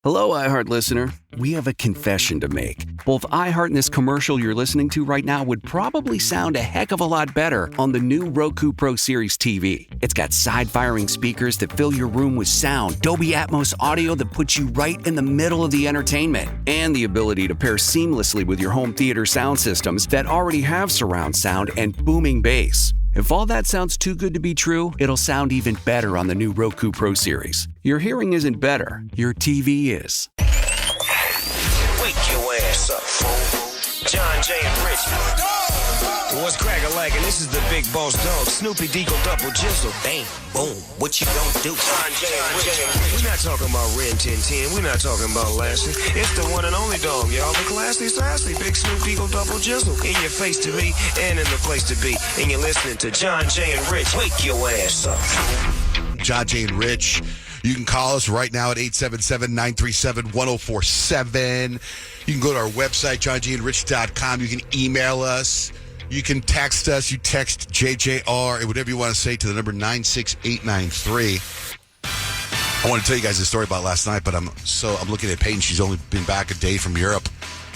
Hello, iHeart listener. We have a confession to make. Both iHeart and this commercial you're listening to right now would probably sound a heck of a lot better on the new Roku Pro Series TV. It's got side-firing speakers that fill your room with sound, Dolby Atmos audio that puts you right in the middle of the entertainment, and the ability to pair seamlessly with your home theater sound systems that already have surround sound and booming bass. If all that sounds too good to be true, it'll sound even better on the new Roku Pro Series. Your hearing isn't better, your TV is. Wake your ass up, fool. Johnjay and Rich. What's crack-a-lackin'? This is the big boss dog, Snoopy Deagle Double Jizzle. Bang, boom, what you gonna do? Johnjay and Rich. We're not talking about Ren 1010. We're not talking about Lassie. It's the one and only dog, y'all. The classy, sassy, big Snoop Deagle Double Jizzle. In your face to be and in the place to be. And you're listening to Johnjay and Rich. Wake your ass up. Johnjay and Rich. You can call us right now at 877-937-1047. You can go to our website, johnjayandrich.com. You can email us. You can text us. You text JJR and whatever you want to say to the number 96893. I want to tell you guys a story about last night, but I'm looking at Payton. She's only been back a day from Europe,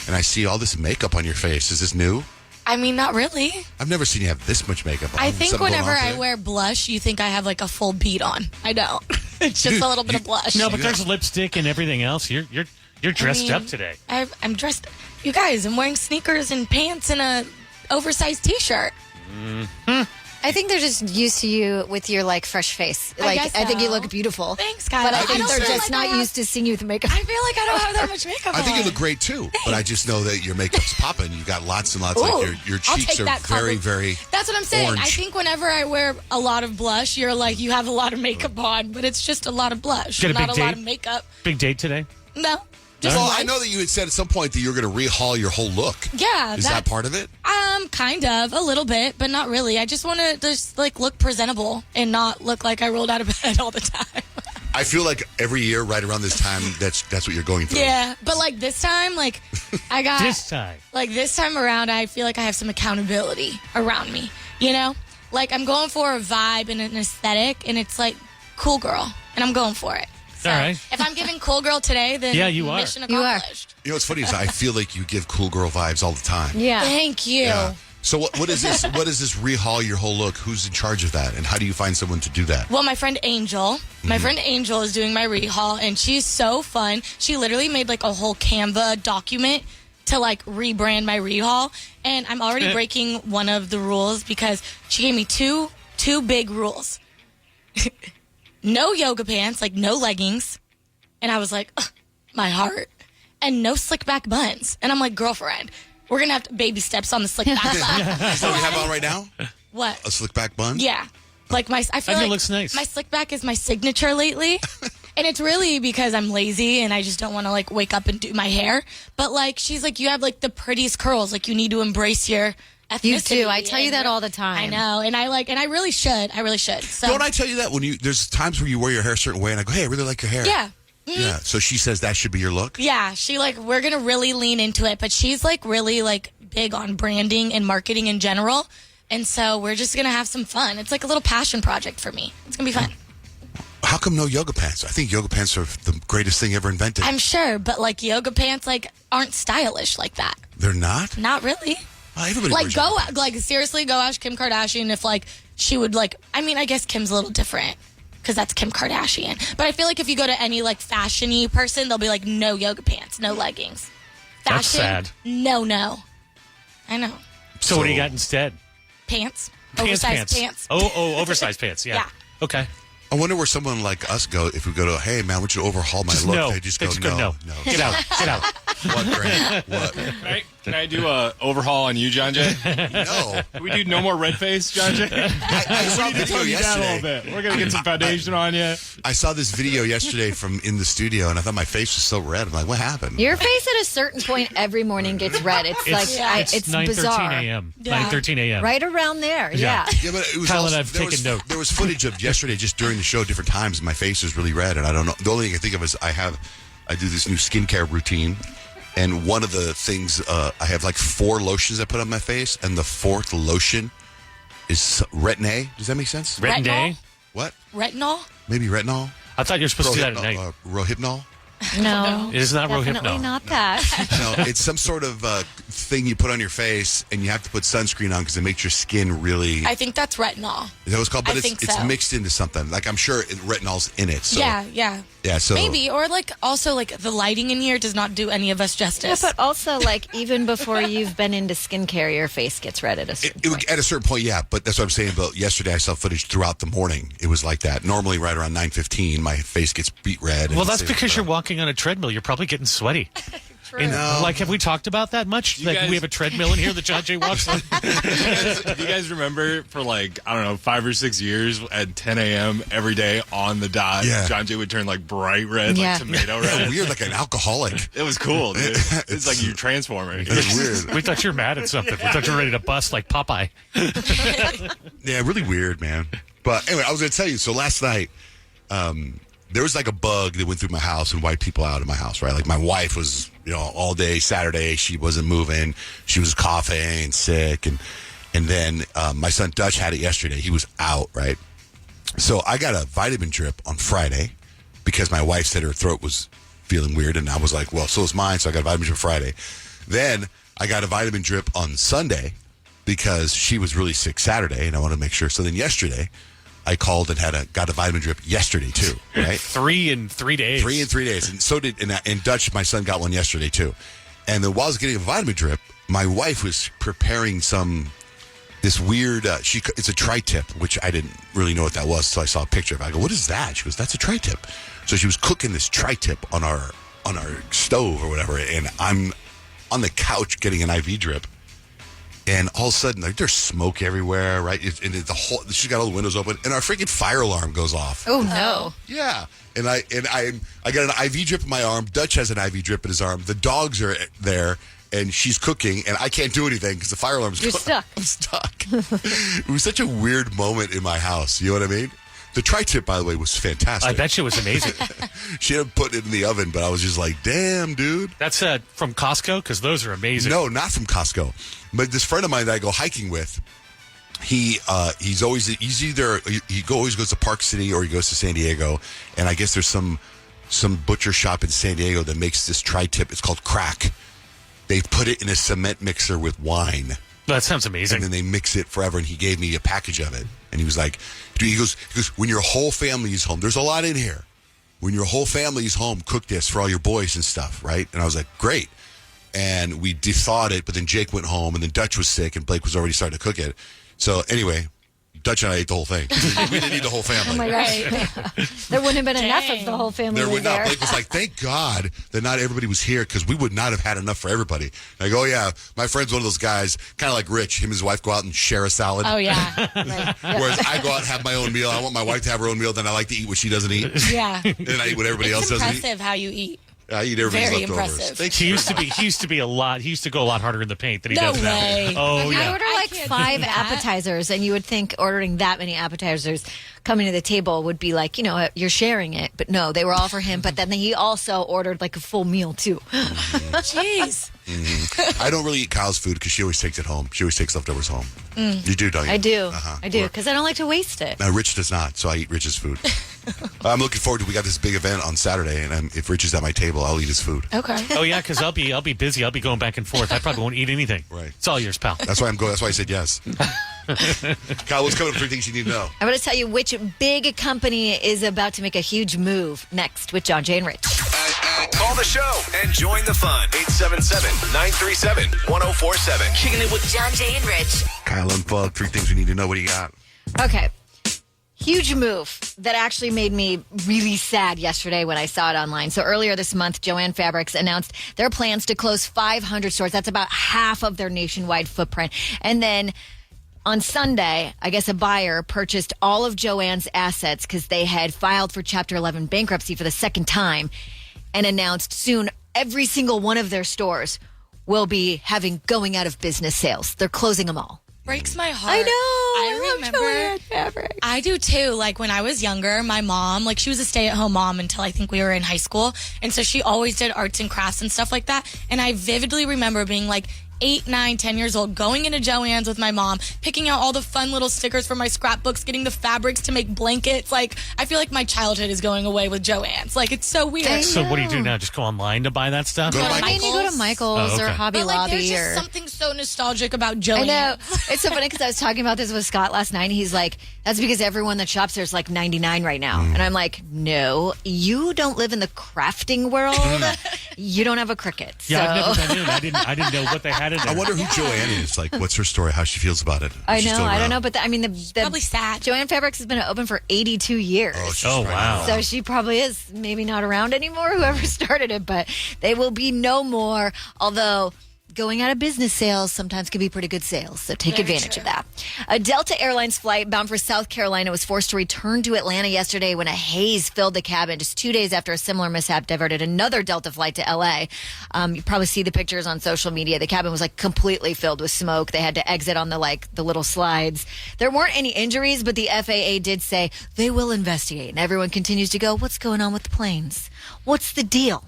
and I see all this makeup on your face. Is this new? I mean, not really. I've never seen you have this much makeup on. I think whenever I wear blush, you think I have like a full beat on. I don't. It's just a little bit of blush. No, but there's lipstick and everything else. You're dressed up today. I'm dressed. You guys, I'm wearing sneakers and pants and a oversized T-shirt. I think they're just used to you with your fresh face. I think you look beautiful. Thanks, guys. But I think they're just not used to seeing you with makeup. I feel like I don't have that much makeup on. I think you look great too. But I just know that your makeup's popping. You got lots and lots. Your cheeks are very, very. That's what I'm saying. orange. I think whenever I wear a lot of blush, you're like you have a lot of makeup on, but it's just a lot of blush, not a lot of makeup. Big date today? No. Well, I know that you had said at some point that you were going to rehaul your whole look. Yeah. Is that part of it? Kind of. A little bit, but not really. I just want to just look presentable and not look like I rolled out of bed all the time. I feel like every year right around this time, that's what you're going through. Yeah, but this time, I got... This time. This time around, I feel like I have some accountability around me, you know? I'm going for a vibe and an aesthetic, and it's cool girl, and I'm going for it. So all right. If I'm giving cool girl today, then yeah, you mission are. accomplished. You know what's funny is I feel like you give cool girl vibes all the time. Yeah. Thank you. Yeah. So what is this? What is this rehaul your whole look? Who's in charge of that, and how do you find someone to do that? Well, my friend Angel. My friend Angel is doing my rehaul, and she's so fun. She literally made a whole Canva document to rebrand my rehaul, and I'm already breaking one of the rules because she gave me two big rules. No yoga pants, no leggings. And I was like, ugh, my heart. And no slick back buns. And I'm like, girlfriend, we're going to have baby steps on the slick back bun. Is that what you have on right now? What? A slick back bun? Yeah. I feel it looks nice. My slick back is my signature lately. And it's really because I'm lazy and I just don't want to wake up and do my hair. But she's like, you have the prettiest curls. You need to embrace your ethnicity. You do. I tell you that all the time. I know. And I really should. I really should. So Don't I tell you that when there's times where you wear your hair a certain way and I go, hey, I really like your hair. yeah. Yeah. So she says that should be your look? Yeah, she we're gonna really lean into it, but she's really big on branding and marketing in general, and so we're just gonna have some fun. It's a little passion project for me. It's gonna be fun. How come no yoga pants? I think yoga pants are the greatest thing ever invented. I'm sure, but yoga pants aren't stylish like that. They're not? Not really. Well, everybody wears yoga pants. Seriously, go ask Kim Kardashian if she would I mean, I guess Kim's a little different. Because that's Kim Kardashian. But I feel if you go to any fashion-y person, they'll be no yoga pants, no leggings. Fashion, That's sad. No. I know. So what do you got instead? Pants. Oversized pants. Oh, oversized pants, yeah. Yeah. Okay. I wonder where someone like us go if we go to, hey, man, I want you to overhaul my look. No. They just go, No. Get out. What, Grant? What? Can I do a overhaul on you, Johnjay? No. Can we do no more red face, Johnjay? I saw a video Tone you down a little yesterday. bit. We're going to get some foundation on you. I saw this video yesterday from in the studio, and I thought my face was so red. I'm like, what happened? Your face at a certain point every morning gets red. It's it's 9:13 bizarre. a.m. Yeah. 9:13 a.m. Right around there, yeah. Yeah, but it was Colin, also, I've taken note. There was footage of yesterday just during the show, different times, and my face was really red, and I don't know. The only thing I think of is I do this new skincare routine, and one of the things, I have 4 lotions I put on my face, and the 4th lotion is Retin-A. Does that make sense? Retin-A? Retinol? What? Retinol? Maybe retinol? I thought you were supposed to do that at night. Rohypnol? No. It is not Definitely Rohypnol. not that. No, it's some sort of thing you put on your face, and you have to put sunscreen on because it makes your skin really. I think that's retinol. Is that what it's called? But I it's think it's so. mixed into something. Like I'm sure retinol's in it. So. Yeah. Yeah. So Maybe, or like also like the lighting in here does not do any of us Yeah, justice. but also, like, even before you've been into skincare, your face gets red at a certain point. At a certain point, yeah. But that's what I'm saying. But yesterday, I saw footage throughout the morning. It was like that. Normally, right around 9:15, my face gets beat red. Well, that's because you're walking on a treadmill. You're probably getting sweaty. And, like, have we talked about that much? You Oh. Like, guys- we have a treadmill in here that Johnjay walks on. Do you guys remember for like, I don't know, 5 or 6 years at 10 a.m. every day on the dot, Yeah. Johnjay would turn like bright red, Yeah. like tomato Yeah, red. weird, like an alcoholic. It was cool, dude. It's like you transformer. It's weird. We thought you were mad at something. We thought you were ready to bust like Popeye. Yeah, really weird, man. But anyway, I was going to tell you. So last night, there was like a bug that went through my house and wiped people out of my house, right? Like my wife was, all day Saturday, she wasn't moving. She was coughing and sick. And then my son Dutch had it yesterday. He was out, right? So I got a vitamin drip on Friday because my wife said her throat was feeling weird. And I was like, well, so is mine. So I got a vitamin drip Friday. Then I got a vitamin drip on Sunday because she was really sick Saturday and I wanted to make sure. So then yesterday I called and got a vitamin drip yesterday too, right? 3 in 3 days. 3 in 3 days. And so did, and Dutch, my son, got one yesterday too. And then while I was getting a vitamin drip, my wife was preparing this weird, it's a tri-tip, which I didn't really know what that was. So I saw a picture of it. I go, what is that? She goes, that's a tri-tip. So she was cooking this tri-tip on our stove or whatever. And I'm on the couch getting an IV drip. And all of a sudden, like, there's smoke everywhere, right? She's got all the windows open, and our freaking fire alarm goes off. Oh, no. Yeah, and I got an IV drip in my arm. Dutch has an IV drip in his arm. The dogs are there, and she's cooking, and I can't do anything because the fire alarm's You're going. stuck. I'm stuck. It was such a weird moment in my house. You know what I mean? The tri-tip, by the way, was fantastic. I bet you it was amazing. She had put it in the oven, but I was just like, damn, dude. That's from Costco, because those are amazing. No, not from Costco. But this friend of mine that I go hiking with, he always goes to Park City or he goes to San Diego, and I guess there's some butcher shop in San Diego that makes this tri-tip. It's called Crack. They put it in a cement mixer with wine. That sounds amazing. And then they mix it forever, and he gave me a package of it. And he was like, dude, he goes, when your whole family is home, there's a lot in here. When your whole family is home, cook this for all your boys and stuff, right? And I was like, great. And we thawed it, but then Jake went home, and then Dutch was sick, and Blake was already starting to cook it. So anyway, Dutch and I ate the whole thing. We didn't eat the whole family. Oh, my gosh. There wouldn't have been enough of the whole family There was would not. there. Blake was like, thank God that not everybody was here because we would not have had enough for everybody. And I go, oh, yeah, my friend's one of those guys, kind of like Rich. Him and his wife go out and share a salad. Oh, yeah. Right. Whereas I go out and have my own meal. I want my wife to have her own meal. Then I like to eat what she doesn't eat. Yeah. And then I eat what everybody else It's doesn't eat. impressive how you eat. I eat everybody's Very leftovers. impressive. Thank He you. used to be a lot. He used to go a lot harder in the paint than he No does way. now. Oh I yeah. order I like can't 5 do that. appetizers, and you would think ordering that many appetizers coming to the table would be like, you're sharing it. But no, they were all for him. But then he also ordered like a full meal, too. Jeez. I don't really eat Kyle's food because she always takes it home. She always takes leftovers home. You do, don't you? I do. Uh-huh. I do, because I don't like to waste it. Now, Rich does not, so I eat Rich's food. I'm looking forward to. We got this big event on Saturday, and if Rich is at my table, I'll eat his food. Okay. Oh yeah, because I'll be busy. I'll be going back and forth. I probably won't eat anything. Right. It's all yours, pal. That's why I'm going. That's why I said yes. Kyle, what's coming up? 3 things you need to know. I'm going to tell you which big company is about to make a huge move next with Johnjay and Rich. Call the show and join the fun. 877-937-1047. Kicking it with Johnjay and Rich. Kyle, unplug. 3 things we need to know. What do you got? Okay. Huge move that actually made me really sad yesterday when I saw it online. So earlier this month, Joann Fabrics announced their plans to close 500 stores. That's about half of their nationwide footprint. And then on Sunday, I guess a buyer purchased all of Joann's assets because they had filed for Chapter 11 bankruptcy for the second time and announced soon every single one of their stores will be having going out of business sales. They're closing them all. Breaks my heart. I know. I love remember. Joann Fabrics. I do too. Like when I was younger, my mom, like she was a stay-at-home mom until I think we were in high school. And so she always did arts and crafts and stuff like that. And I vividly remember being like 8, 9, 10 years old, going into Joann's with my mom, picking out all the fun little stickers for my scrapbooks, getting the fabrics to make blankets. Like, I feel like my childhood is going away with Joann's. Like, it's so weird. So what do you do now? Just go online to buy that stuff? Go to I mean, you go to Michael's or Hobby But, like, Lobby there's just or... something so nostalgic about Joann's. I know. It's so funny because I was talking about this with Scott last night. And he's like, that's because everyone that shops there's like 99 right now. And I'm like, no, you don't live in the crafting world. You don't have a Cricut. Yeah, so. I've never been in. I didn't know what they had in there. I wonder who Joanne is. Like, what's her story? How she feels about it? I Is she know. still I don't around? know. But I mean, the probably sad. Joanne Fabrics has been open for 82 years. She's Oh, right wow. now. So she probably is maybe not around anymore, whoever started it, but they will be no more. Although going out of business sales sometimes can be pretty good sales, so take advantage of that. A Delta Airlines flight bound for South Carolina was forced to return to Atlanta yesterday when a haze filled the cabin just 2 days after a similar mishap diverted another Delta flight to LA. You probably see the pictures on social media. The cabin was like completely filled with smoke. They had to exit on the little slides. There weren't any injuries, but the FAA did say they will investigate. And everyone continues to go, what's going on with the planes? What's the deal?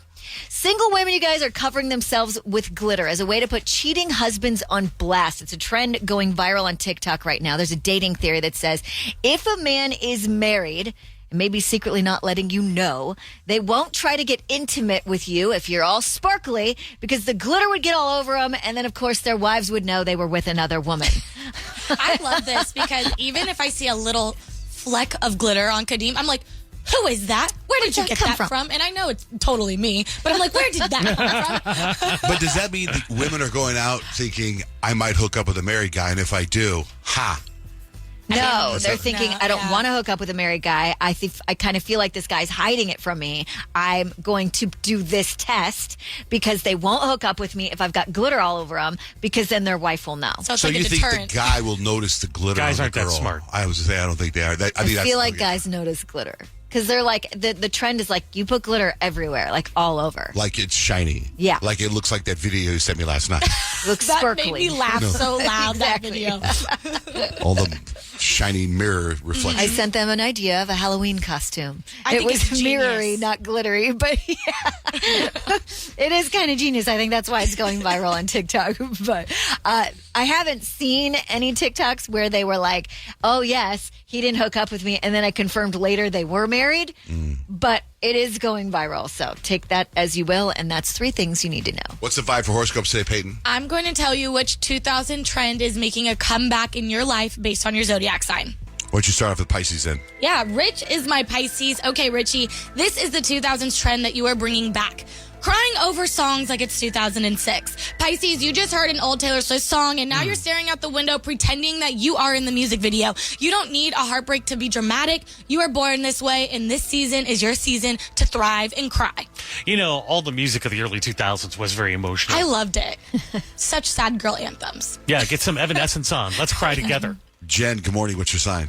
Single women, you guys, are covering themselves with glitter as a way to put cheating husbands on blast. It's a trend going viral on TikTok right now. There's a dating theory that says if a man is married and maybe secretly not letting you know, they won't try to get intimate with you if you're all sparkly because the glitter would get all over them. And then, of course, their wives would know they were with another woman. I love this because even if I see a little fleck of glitter on Kadeem, I'm like, who is that? Where did you get that from? And I know it's totally me, but I'm like, where did that come from? But does that mean that women are going out thinking, I might hook up with a married guy, and if I do, No, they're thinking, No, I don't yeah. want to hook up with a married guy. I kind of feel like this guy's hiding it from me. I'm going to do this test because they won't hook up with me if I've got glitter all over them because then their wife will know. So it's So like you a think deterrent. the guy will notice the glitter Guys on aren't the that girl? smart. I was to say, I don't think they are. I I feel like guys notice glitter because they're like, the trend is like, you put glitter everywhere, like all over. Like it's shiny. Yeah. Like it looks like that video you sent me last night. Looks That sparkly. made me laugh so loud, Exactly. that video. All the shiny mirror reflections. I sent them an idea of a Halloween costume. I It think was it's genius. mirrory, not glittery, but yeah. It is kind of genius. I think that's why it's going viral on TikTok. But I haven't seen any TikToks where they were like, oh, yes, he didn't hook up with me. And then I confirmed later they were married. But it is going viral. So take that as you will. And that's 3 things you need to know. What's the vibe for horoscopes today, Peyton? I'm going to tell you which 2000 trend is making a comeback in your life based on your zodiac sign. Why don't you start off with Pisces then? Yeah, Rich is my Pisces. Okay, Richie, this is the 2000s trend that you are bringing back. Crying over songs like it's 2006. Pisces, you just heard an old Taylor Swift song and now you're staring out the window pretending that you are in the music video. You don't need a heartbreak to be dramatic. You are born this way and this season is your season to thrive and cry. You know, all the music of the early 2000s was very emotional. I loved it. Such sad girl anthems. Yeah, get some Evanescence on. Let's cry together. Jen, good morning. What's your sign?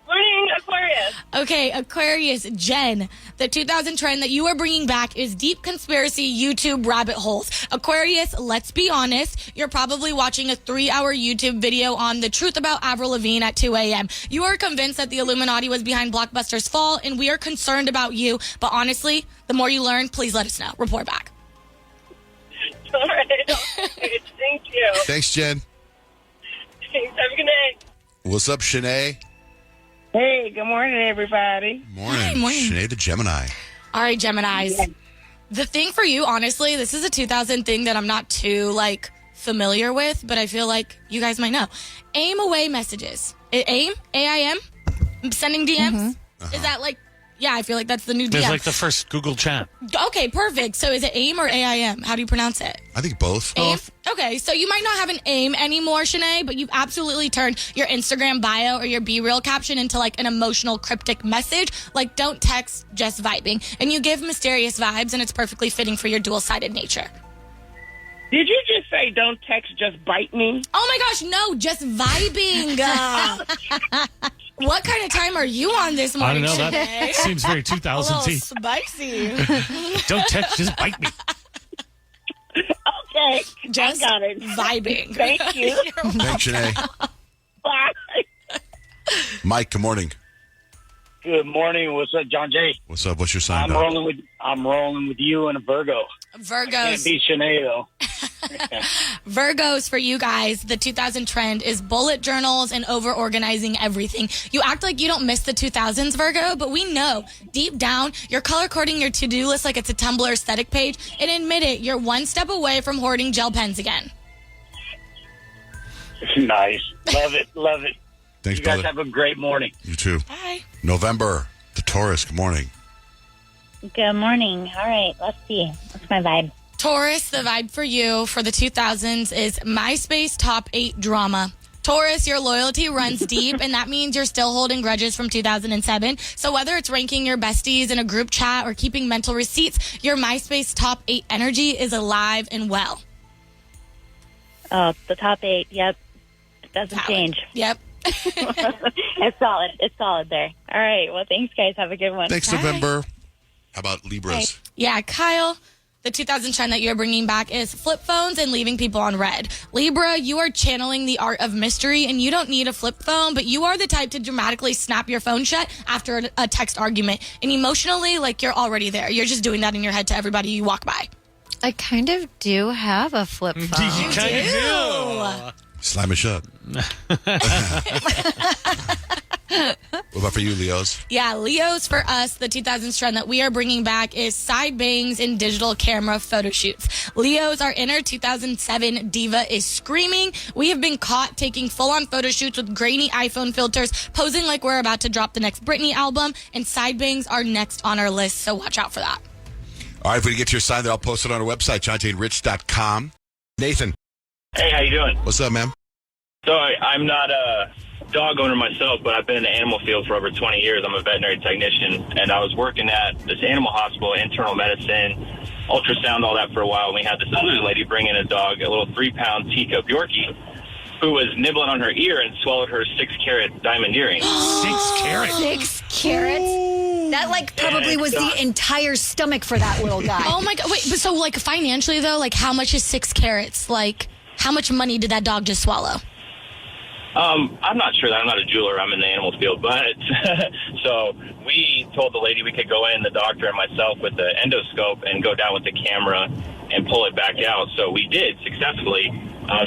Morning, Aquarius. Okay, Aquarius, Jen, the 2000 trend that you are bringing back is deep conspiracy YouTube rabbit holes. Aquarius, let's be honest, you're probably watching a 3-hour YouTube video on the truth about Avril Lavigne at 2 a.m. You are convinced that the Illuminati was behind Blockbuster's fall, and we are concerned about you. But honestly, the more you learn, please let us know. Report back. All right. Okay, thank you. Thanks, Jen. Thanks. Have a good night. What's up, Shanae? Hey, good morning, everybody. Morning. morning. Shanae the Gemini. All right, Geminis. The thing for you, honestly, this is a 2000 thing that I'm not too, familiar with, but I feel like you guys might know. Aim away messages. AIM? AIM? Sending DMs? Is that yeah, I feel like that's the new It was DM. like the first Google chat. Okay, perfect. So is it AIM or AIM? How do you pronounce it? I think both. AIM? Okay, so you might not have an AIM anymore, Shanae, but you've absolutely turned your Instagram bio or your Be Real caption into an emotional cryptic message. Like, don't text, just vibing. And you give mysterious vibes, and it's perfectly fitting for your dual-sided nature. Did you just say don't text, just bite me? Oh my gosh, no, just vibing. What kind of time are you on this I morning, don't know. That Shanae? seems very A little 2000s. spicy. Don't text, just bite me. Okay, Just I got it. vibing. Thank you. Thanks, Shanae. Bye. Mike, good morning. Good morning. What's up, Johnjay? What's up? What's your sign? I'm dog? rolling with you and a Virgo. Virgos. Can't beat Shanae though. Virgos, for you guys, the 2000 trend is bullet journals and over-organizing everything. You act like you don't miss the 2000s, Virgo, but we know deep down you're color-coding your to-do list like it's a Tumblr aesthetic page, and admit it, you're one step away from hoarding gel pens again. Nice. Love it. Love it. Thanks, you guys brother. have a great morning. You too. Bye. November, the Taurus. Good morning. Good morning. All right, let's see. What's my vibe? Taurus, the vibe for you for the 2000s is MySpace Top 8 drama. Taurus, your loyalty runs deep, and that means you're still holding grudges from 2007. So whether it's ranking your besties in a group chat or keeping mental receipts, your MySpace Top 8 energy is alive and well. Oh, the top 8. Yep. It doesn't Valid. change. Yep. It's solid. It's solid there. All right. Well, thanks, guys. Have a good one. Thanks, Bye. November. How about Libras? Yeah, Kyle, the 2000 trend that you're bringing back is flip phones and leaving people on red. Libra, you are channeling the art of mystery, and you don't need a flip phone, but you are the type to dramatically snap your phone shut after a text argument. And emotionally, like, you're already there. You're just doing that in your head to everybody you walk by. I kind of do have a flip phone. You kind of do. Slam it shut. What about for you, Leos? Yeah, Leos, for us, the 2000s trend that we are bringing back is side bangs and digital camera photo shoots. Leos, our inner 2007 diva is screaming. We have been caught taking full-on photo shoots with grainy iPhone filters, posing like we're about to drop the next Britney album, and side bangs are next on our list, so watch out for that. All right, if we get to your sign there, I'll post it on our website, johnjayandrich.com. Nathan, Hey, how you doing? what's up, man? So I'm not a dog owner myself, but I've been in the animal field for over 20 years. I'm a veterinary technician, and I was working at this animal hospital, internal medicine, ultrasound, all that for a while. And we had this other lady bring in a dog, a little 3-pound teacup Yorkie, who was nibbling on her ear and swallowed her 6-carat diamond earring. 6 carats. 6 carats? That, probably was the entire stomach for that little guy. Oh my God. Wait, but so, financially, though, how much is 6 carats? How much money did that dog just swallow? I'm not sure that. I'm not a jeweler. I'm in the animal field. But so we told the lady we could go in, the doctor and myself, with the endoscope and go down with the camera and pull it back out. So we did successfully.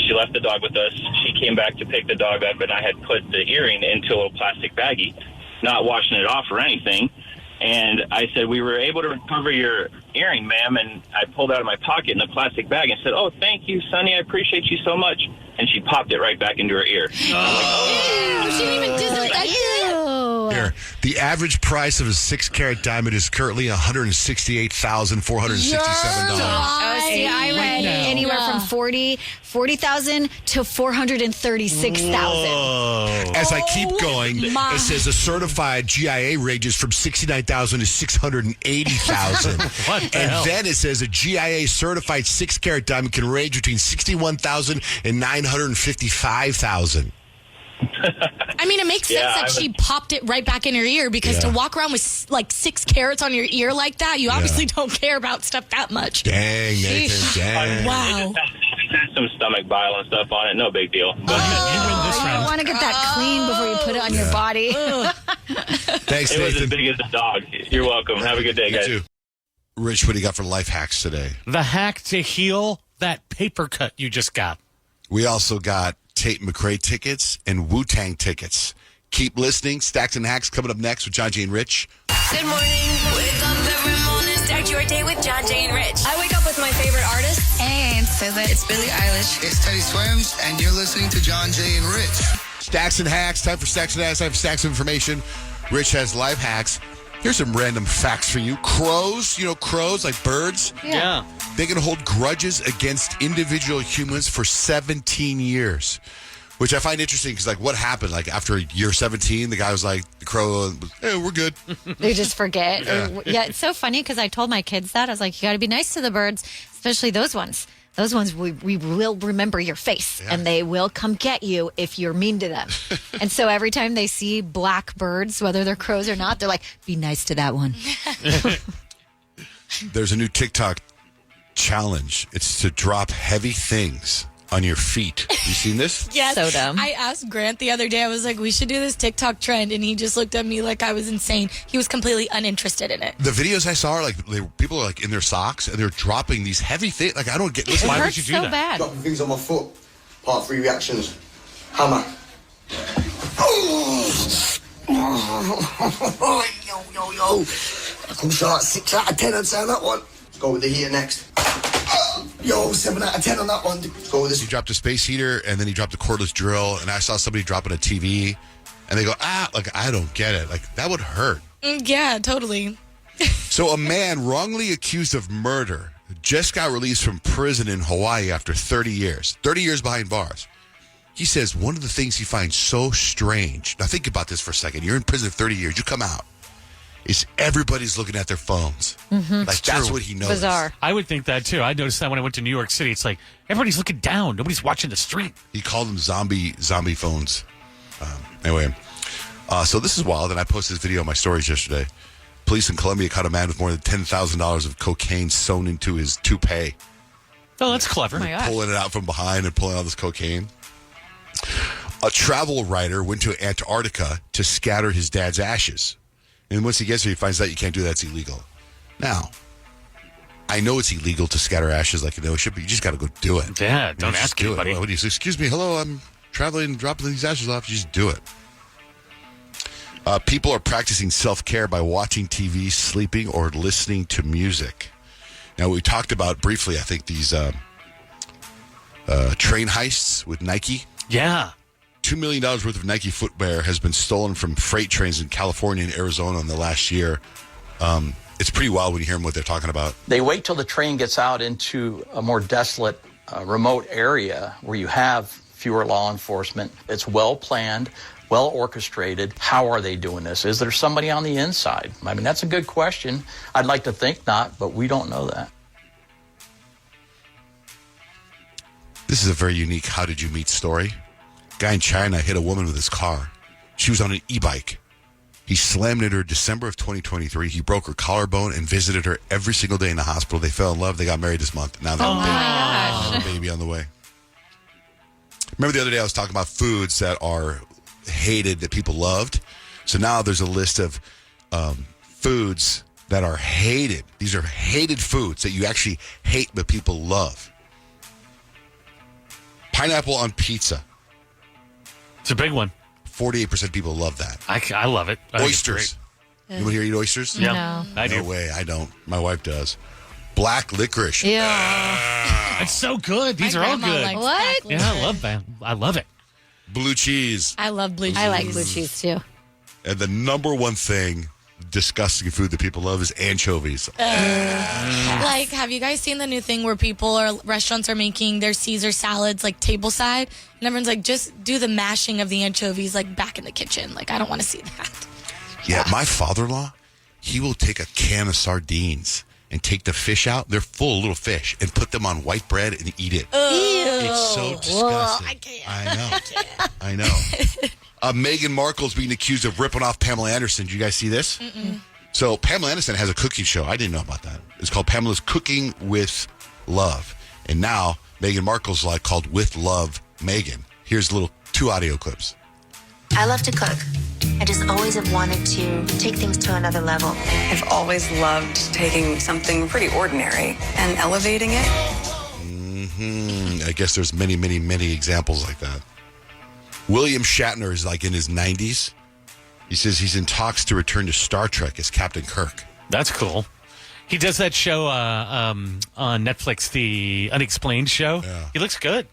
She left the dog with us. She came back to pick the dog up, and I had put the earring into a little plastic baggie, not washing it off or anything. And I said, we were able to recover your earring, ma'am. And I pulled out of my pocket in the plastic bag and said, oh, thank you, Sonny. I appreciate you so much. And she popped it right back into her ear. Ew, she didn't even disinfect it. Here, the average price of a 6-carat diamond is currently $168,467. Oh, see, I read anywhere from 40,000 to 436,000. As I keep going, it says a certified GIA ranges from 69,000 to 680,000. What the And hell? then it says a GIA certified 6-carat diamond can range between 61,000 and 955,000. I mean, it makes sense that she popped it right back in her ear because to walk around with 6 carats on your ear like that, you obviously don't care about stuff that much. Dang, Nathan, Sheesh. dang. Wow. Some stomach bile and stuff on it. No big deal. You win this You round. want to get that clean before you put it on your body. Thanks, It was as Nathan. big as a dog. You're welcome. Have a good day, You guys. too. Rich, what do you got for life hacks today? The hack to heal that paper cut you just got. We also got Tate McRae tickets and Wu-Tang tickets. Keep listening. Stacks and Hacks coming up next with Johnjay and Rich. Good morning. Wake up every morning. Start your day with Johnjay and Rich. I wake up with my favorite artist. And says that it's Billie Eilish. It's Teddy Swims, and you're listening to Johnjay and Rich. Stacks and Hacks. Time for Stacks and Hacks. Time for Stacks of Information. Rich has life hacks. Here's some random facts for you. Crows, crows like birds? Yeah. They can hold grudges against individual humans for 17 years, which I find interesting because, what happened? After year 17, the guy was like, the crow, hey, we're good. They just forget. Yeah. It's so funny because I told my kids that. I was like, you got to be nice to the birds, especially those ones. Those ones, we will remember your face, and they will come get you if you're mean to them. And so every time they see black birds, whether they're crows or not, they're like, be nice to that one. There's a new TikTok challenge. It's to drop heavy things on your feet. You seen this? Yes. So dumb. I asked Grant the other day, I was like, we should do this TikTok trend. And he just looked at me like I was insane. He was completely uninterested in it. The videos I saw are like people are like in their socks and they're dropping these heavy things. Like I don't get. Listen, why would you do that? Bad. Dropping things on my foot. Part 3 reactions. Hammer. Yo. I come short 6 out of 10 I'd say on that one. Let's go with the heater next. Yo, 7 out of 10 on that one. Let's go with this. He dropped a space heater and then he dropped a cordless drill. And I saw somebody dropping a TV and they go, like, I don't get it. Like, that would hurt. Yeah, totally. So a man wrongly accused of murder just got released from prison in Hawaii after 30 years. 30 years behind bars. He says one of the things he finds so strange. Now think about this for a second. You're in prison 30 years. You come out. Is everybody's looking at their phones. Mm-hmm. Like, that's what he knows. Bizarre. I would think that, too. I noticed that when I went to New York City. It's like, everybody's looking down. Nobody's watching the street. He called them zombie phones. Anyway, so this is wild, and I posted this video on my stories yesterday. Police in Colombia caught a man with more than $10,000 of cocaine sewn into his toupee. Oh, that's clever. Oh my gosh. Pulling it out from behind and pulling out this cocaine. A travel writer went to Antarctica to scatter his dad's ashes. And once he gets there, he finds out you can't do that. It's illegal. Now, I know it's illegal to scatter ashes like in the ocean, but you just got to go do it. Yeah, don't just ask do anybody. it. What do you say? Excuse me, hello, I'm traveling, dropping these ashes off. You just do it. People are practicing self-care by watching TV, sleeping, or listening to music. Now, we talked about briefly, I think, these train heists with Nike. Yeah. $2 million worth of Nike footwear has been stolen from freight trains in California and Arizona in the last year. It's pretty wild when you hear them what they're talking about. They wait till the train gets out into a more desolate, remote area where you have fewer law enforcement. It's well planned, well orchestrated. How are they doing this? Is there somebody on the inside? I mean, that's a good question. I'd like to think not, but we don't know that. This is a very unique how did you meet story. Guy in China hit a woman with his car. She was on an e-bike. He slammed into her December of 2023. He broke her collarbone and visited her every single day in the hospital. They fell in love. They got married this month. Now they have a baby on the way. Remember the other day I was talking about foods that are hated that people loved? So now there's a list of foods that are hated. These are hated foods that you actually hate but people love. Pineapple on pizza. It's a big one. 48% of people love that. I love it. I think it's Oysters. great. Anyone here eat oysters? Yeah, No. I do. No way, I don't. My wife does. Black licorice. Yeah. It's so good. These My are all grandma good. likes What? black Yeah, I licorice. love that. I love it. Blue cheese. I love blue cheese. I like blue cheese too. And the number one thing, disgusting food that people love is anchovies. Like, have you guys seen the new thing where restaurants are making their Caesar salads like tableside? And everyone's like, just do the mashing of the anchovies like back in the kitchen. Like, I don't want to see that. Yeah, my father-in-law, he will take a can of sardines and take the fish out. They're full of little fish and put them on white bread and eat it. It's so disgusting. I can't. I know. Meghan Markle's being accused of ripping off Pamela Anderson. Did you guys see this? Mm-mm. So Pamela Anderson has a cooking show. I didn't know about that. It's called Pamela's Cooking with Love. And now Meghan Markle's like called With Love Meghan. Here's little 2 audio clips. I love to cook. I just always have wanted to take things to another level. I've always loved taking something pretty ordinary and elevating it. I guess there's many, many, many examples like that. William Shatner is like in his 90s. He says he's in talks to return to Star Trek as Captain Kirk. That's cool. He does that show on Netflix, the Unexplained show. Yeah. He looks good.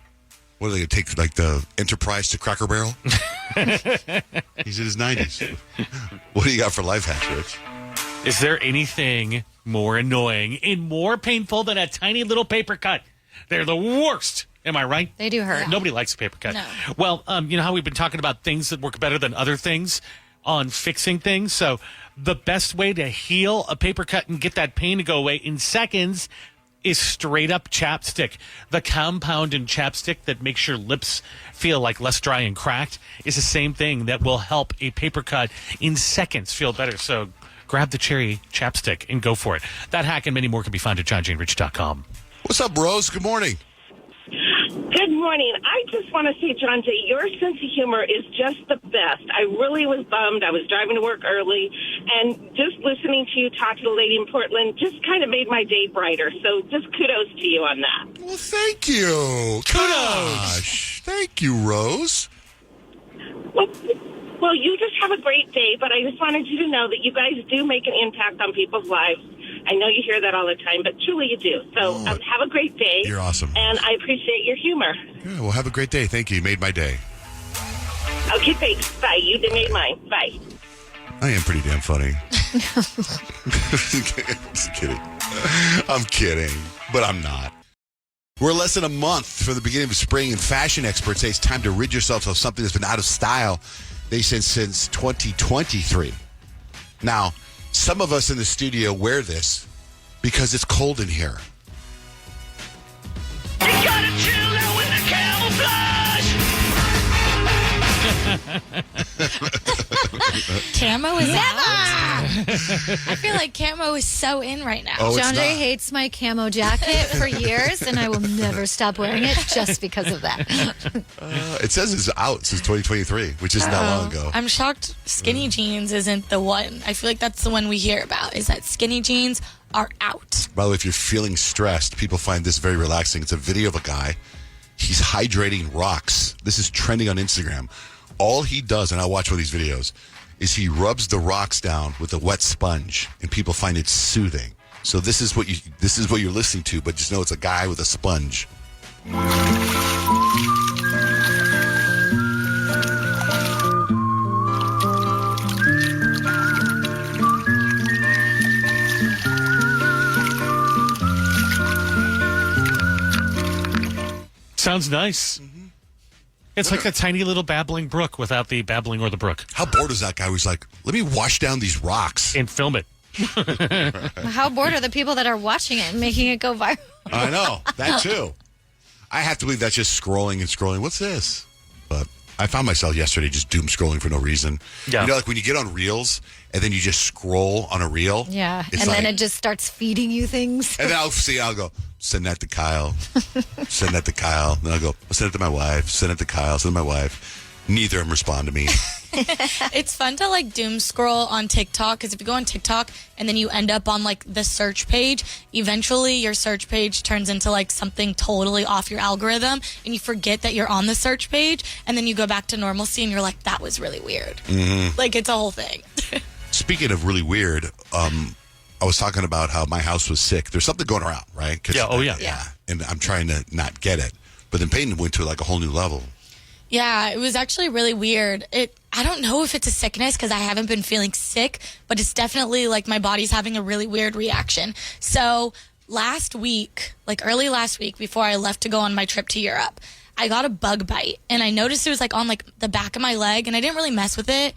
What are they going to take, like the Enterprise to Cracker Barrel? He's in his 90s. What do you got for life hacks, Rich? Is there anything more annoying and more painful than a tiny little paper cut? They're the worst. Am I right? They do hurt. Nobody likes a paper cut. No. Well, you know how we've been talking about things that work better than other things on fixing things? So the best way to heal a paper cut and get that pain to go away in seconds is straight up chapstick. The compound in chapstick that makes your lips feel like less dry and cracked is the same thing that will help a paper cut in seconds feel better. So grab the cherry chapstick and go for it. That hack and many more can be found at johnjayrich.com. What's up, Rose? Good morning. Good morning. I just want to say, Johnjay, your sense of humor is just the best. I really was bummed. I was driving to work early, and just listening to you talk to the lady in Portland just kind of made my day brighter. So just kudos to you on that. Well, thank you. Gosh. Thank you, Rose. Well, you just have a great day, but I just wanted you to know that you guys do make an impact on people's lives. I know you hear that all the time, but truly you do. So have a great day. You're awesome. And I appreciate your humor. Yeah, well, have a great day. Thank you. You made my day. Okay, thanks. Bye. You made mine. Bye. I am pretty damn funny. Just kidding. I'm kidding, but I'm not. We're less than a month from the beginning of spring, and fashion experts say it's time to rid yourself of something that's been out of style, they said, since 2023. Now, some of us in the studio wear this because it's cold in here. You gotta chill out with the camouflage. Camo is out. I feel like camo is so in right now. Oh, John Jay hates my camo jacket for years, and I will never stop wearing it just because of that. It says it's out since 2023, which isn't that long ago. I'm shocked skinny jeans isn't the one. I feel like that's the one we hear about, is that skinny jeans are out. By the way, if you're feeling stressed, people find this very relaxing. It's a video of a guy. He's hydrating rocks. This is trending on Instagram. All he does, and I watch one of these videos, is he rubs the rocks down with a wet sponge, and people find it soothing. So this is what you're listening to, but just know it's a guy with a sponge. Sounds nice. It's like a tiny little babbling brook without the babbling or the brook. How bored is that guy? Who's like, let me wash down these rocks and film it. How bored are the people that are watching it and making it go viral? I know, that too. I have to believe that's just scrolling and scrolling. What's this? But I found myself yesterday just doom scrolling for no reason. Yeah. You know, like when you get on Reels and then you just scroll on a reel. Yeah, it's and like, then it just starts feeding you things. And then I'll go, send that to Kyle. Send that to Kyle. Then I'll go, send it to my wife. Send it to Kyle. Send it to my wife. Neither of them respond to me. It's fun to like doom scroll on TikTok, because if you go on TikTok and then you end up on like the search page, eventually your search page turns into like something totally off your algorithm, and you forget that you're on the search page, and then you go back to normalcy and you're like, that was really weird. Mm-hmm. Like, it's a whole thing. Speaking of really weird, I was talking about how my house was sick. There's something going around, right? Yeah. And I'm trying to not get it. But then Payton went to like a whole new level. Yeah, it was actually really weird. I don't know if it's a sickness because I haven't been feeling sick, but it's definitely like my body's having a really weird reaction. So last week, like early last week, before I left to go on my trip to Europe, I got a bug bite, and I noticed it was like on like the back of my leg, and I didn't really mess with it.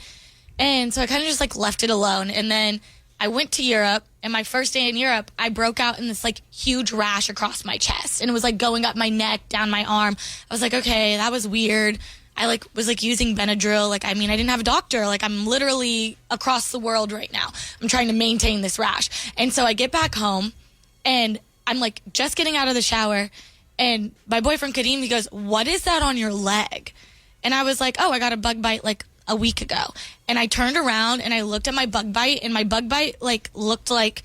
And so I kind of just like left it alone. And then I went to Europe, and my first day in Europe, I broke out in this like huge rash across my chest, and it was like going up my neck, down my arm. I was like, okay, that was weird. I like was like using Benadryl. Like, I mean, I didn't have a doctor. Like, I'm literally across the world right now. I'm trying to maintain this rash. And so I get back home, and I'm like just getting out of the shower, and my boyfriend Kadeem, he goes, "What is that on your leg?" And I was like, "Oh, I got a bug bite like a week ago." And I turned around and I looked at my bug bite, and my bug bite like looked like,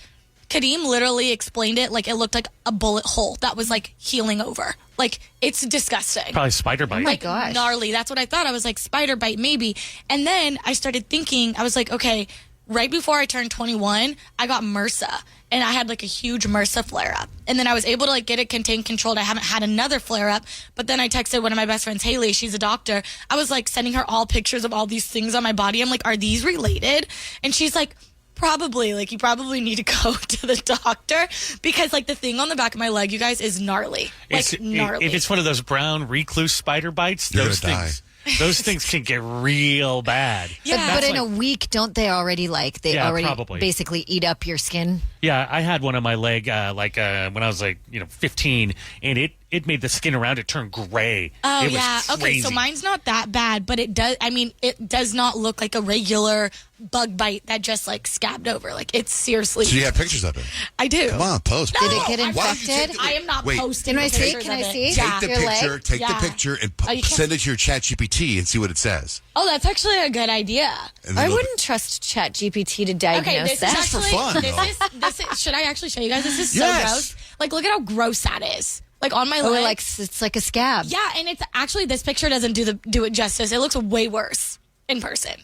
Kadeem literally explained it like it looked like a bullet hole that was like healing over. Like, it's disgusting. Probably spider bite. Oh my gosh. Gnarly. That's what I thought. I was like, spider bite maybe. And then I started thinking, I was like, okay, right before I turned 21, I got MRSA, and I had like a huge MRSA flare up. And then I was able to like get it contained, controlled. I haven't had another flare up, but then I texted one of my best friends, Haley, she's a doctor. I was like sending her all pictures of all these things on my body. I'm like, are these related? And she's like, probably. Like, you probably need to go to the doctor, because like the thing on the back of my leg, you guys, is gnarly. Like, gnarly. If it's one of those brown recluse spider bites, You're those gonna things. Those things can get real bad. Yeah. But in a week, don't they already probably. basically eat up your skin? Yeah, I had one on my leg when I was like 15, and it it made the skin around it turn gray. Oh, it was yeah. crazy. Okay, so mine's not that bad, but it does not look like a regular bug bite that just like scabbed over. Like it's seriously. So you have pictures of it? I do. Come on, post. No, Did it get Why don't you infected? take the- I am not Wait. posting. Can I see? pictures Can I of it. see? Take the Your leg? picture. Take Yeah. the picture and Oh, you can't- send it to your ChatGPT and see what it says. Oh, that's actually a good idea. And then I look- wouldn't trust ChatGPT to Okay, diagnose this that. is Just for actually fun, this is. Should I actually show you guys? This is so Yes. gross. Like, look at how gross that is. Like on my Oh, leg. like it's like a scab. Yeah, and it's actually this picture doesn't do it justice. It looks way worse in person.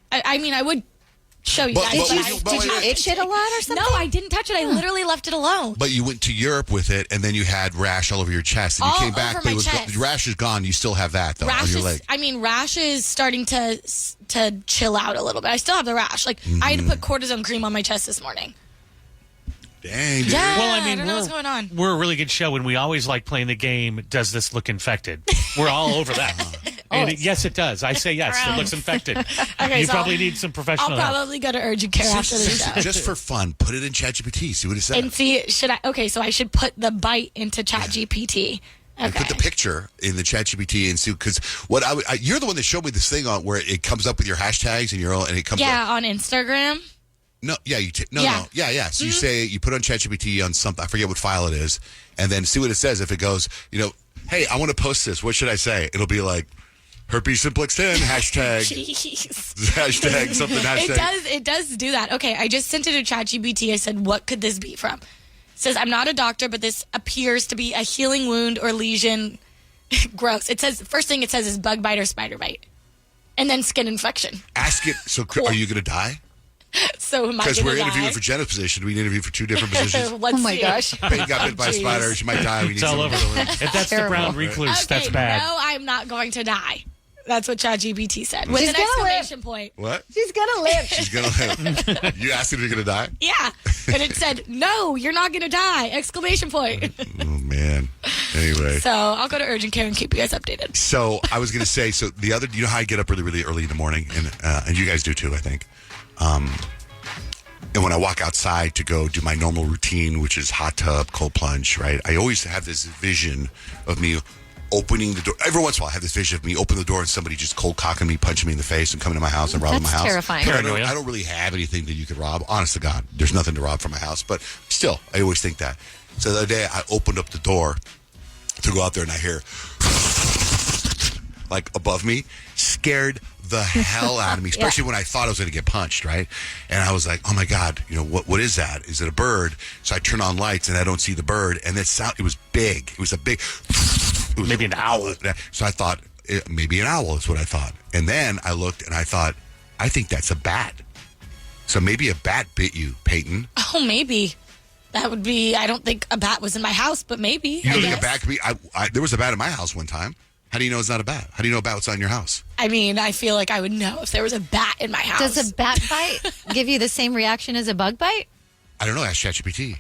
I mean, I would show you But- guys. but but would I- you- but Did you wait. itch it a lot or something? No, I didn't touch it. I literally left it alone. But you went to Europe with it, and then you had rash all over your chest, and you All came back, over but my it was chest. the rash is gone. You still have that though on Rash your is, leg. I mean, rash is starting to chill out a little bit. I still have the rash. Like I had to put cortisone cream on my chest this morning. Dang. Dude. Yeah, Well, I mean, don't know what's going on. we're a really good show, and we always like playing the game, Does This Look Infected? We're all over that. And yes, it does. I say yes, it looks infected. Okay, You so probably need some professional I'll help. probably go to urgent care after the Seriously, show. just for fun, put it in ChatGPT. See what it says. And see, should I? Okay, so I should put the bite into ChatGPT. And Okay. put the picture in the ChatGPT and see, because what you're the one that showed me this thing on where it comes up with your hashtags and it comes up. Yeah, on Instagram. No, yeah, Yeah. Mm-hmm. So you say you put on ChatGPT on something. I forget what file it is, and then see what it says. If it goes, hey, I want to post this. What should I say? It'll be like herpes simplex 10 hashtag Jeez. hashtag something hashtag. It does do that. Okay, I just sent it to ChatGPT. I said, what could this be from? It says, I'm not a doctor, but this appears to be a healing wound or lesion. Gross. It says, first thing it says is bug bite or spider bite. And then skin infection. Ask it. So are you going to die? So am I Because gonna we're die? interviewing for Jenna's position. We interview for 2 different positions. Let's Oh my see. gosh. Payton got bit by a Jeez. spider. She might die. We need It's all someone over to the go in. If that's the Terrible. brown recluse, Okay, that's bad. no, I'm not going to die. That's what ChatGPT said. With She's an gonna live. exclamation point. What? She's gonna live. She's going to live. You asked if you're going to die? Yeah. And it said, no, you're not going to die. Exclamation point. Oh, man. Anyway. So I'll go to urgent care and keep you guys updated. So I was going to say, you know how I get up really, really early in the morning? And you guys do too, I think. And when I walk outside to go do my normal routine, which is hot tub, cold plunge, right? I always have this vision of me opening the door. Every once in a while, I have this vision of me opening the door and somebody just cold cocking me, punching me in the face, and coming to my house and robbing That's my house. terrifying. But Paranoia. I don't really have anything that you could rob. Honest to God, there's nothing to rob from my house. But still, I always think that. So the other day, I opened up the door to go out there, and I hear like above me, scared the hell out of me, especially when I thought I was going to get punched, right? And I was like, oh my God, what is that? Is it a bird? So I turn on lights and I don't see the bird. And it was big. It was a big, it was Maybe an owl. So I thought, maybe an owl is what I thought. And then I looked and I thought, I think that's a bat. So maybe a bat bit you, Payton. Oh, maybe. That would be, I don't think a bat was in my house, but maybe. You don't I think a guess. bat could be? There was a bat in my house one time. How do you know it's not a bat? How do you know a bat was in your house? I mean, I feel like I would know if there was a bat in my house. Does a bat bite give you the same reaction as a bug bite? I don't know. Ask ChatGPT.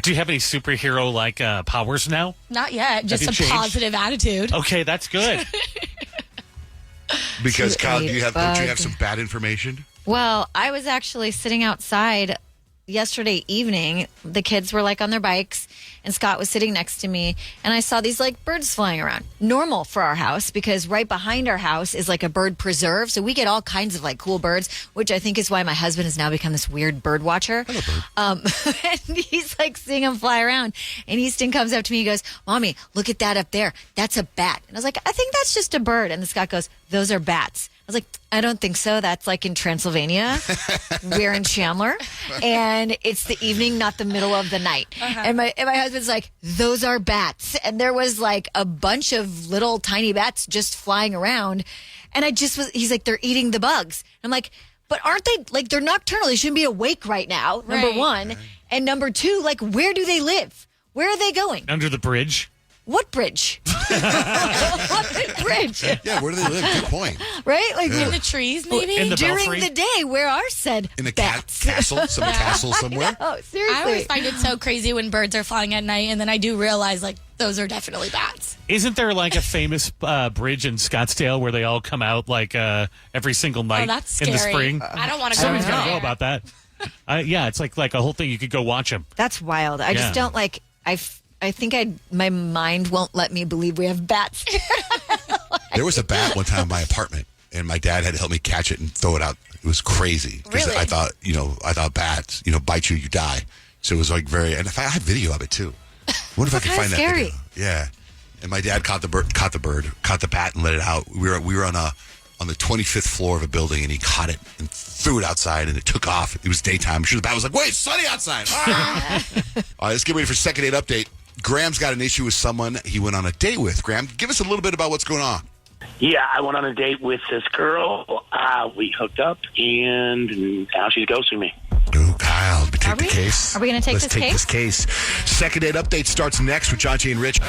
Do you have any superhero powers now? Not yet. Just you a changed? positive attitude. Okay, that's good. Because To Kyle, a don't you bug. have some bad information? Well, I was actually sitting outside yesterday evening. The kids were on their bikes, and Scott was sitting next to me, and I saw these birds flying around. Normal for our house, because right behind our house is a bird preserve, so we get all kinds of cool birds, which I think is why my husband has now become this weird bird watcher. Hello, bird. And he's seeing them fly around, and Easton comes up to me, he goes, Mommy, look at that up there, that's a bat. And I was like, I think that's just a bird. And Scott goes, those are bats. I was like, I don't think so. That's in Transylvania. We're in Chandler. And it's the evening, not the middle of the night. And my husband's like, those are bats. And there was a bunch of little tiny bats just flying around. And he's like, they're eating the bugs. I'm like, but aren't they, they're nocturnal. They shouldn't be awake right now, number Right. one. And number two, where do they live? Where are they going? Under the bridge. What bridge? What bridge? Yeah, where do they live? Good point. Right? In the trees, maybe? In the During belfry. the day, where are said In a bats? castle? Some castle somewhere? Oh, seriously. I always find it so crazy when birds are flying at night, and then I do realize, those are definitely bats. Isn't there a famous bridge in Scottsdale where they all come out every single night Oh, that's in scary. the spring? I don't want to go Somebody's there. got to know about that. Yeah, it's like a whole thing. You could go watch them. That's wild. I just Yeah. don't I think my mind won't let me believe we have bats. There was a bat one time in my apartment, and my dad had to help me catch it and throw it out. It was crazy. Really? I thought bats, bite you, you die. So it was like and I have video of it too. What if I could find that scary. video? Yeah. And my dad caught the bat and let it out. We were on the 25th floor of a building, and he caught it and threw it outside, and it took off. It was daytime. I'm sure the bat was like, wait, it's sunny outside. Ah! All right, let's get ready for second date update. Graham's got an issue with someone he went on a date with. Graham, give us a little bit about what's going on. Yeah, I went on a date with this girl. We hooked up, and now she's ghosting me. Ooh, Kyle, take the case. Are we going to take Let's take this case. Second date update starts next with Johnjay and Rich.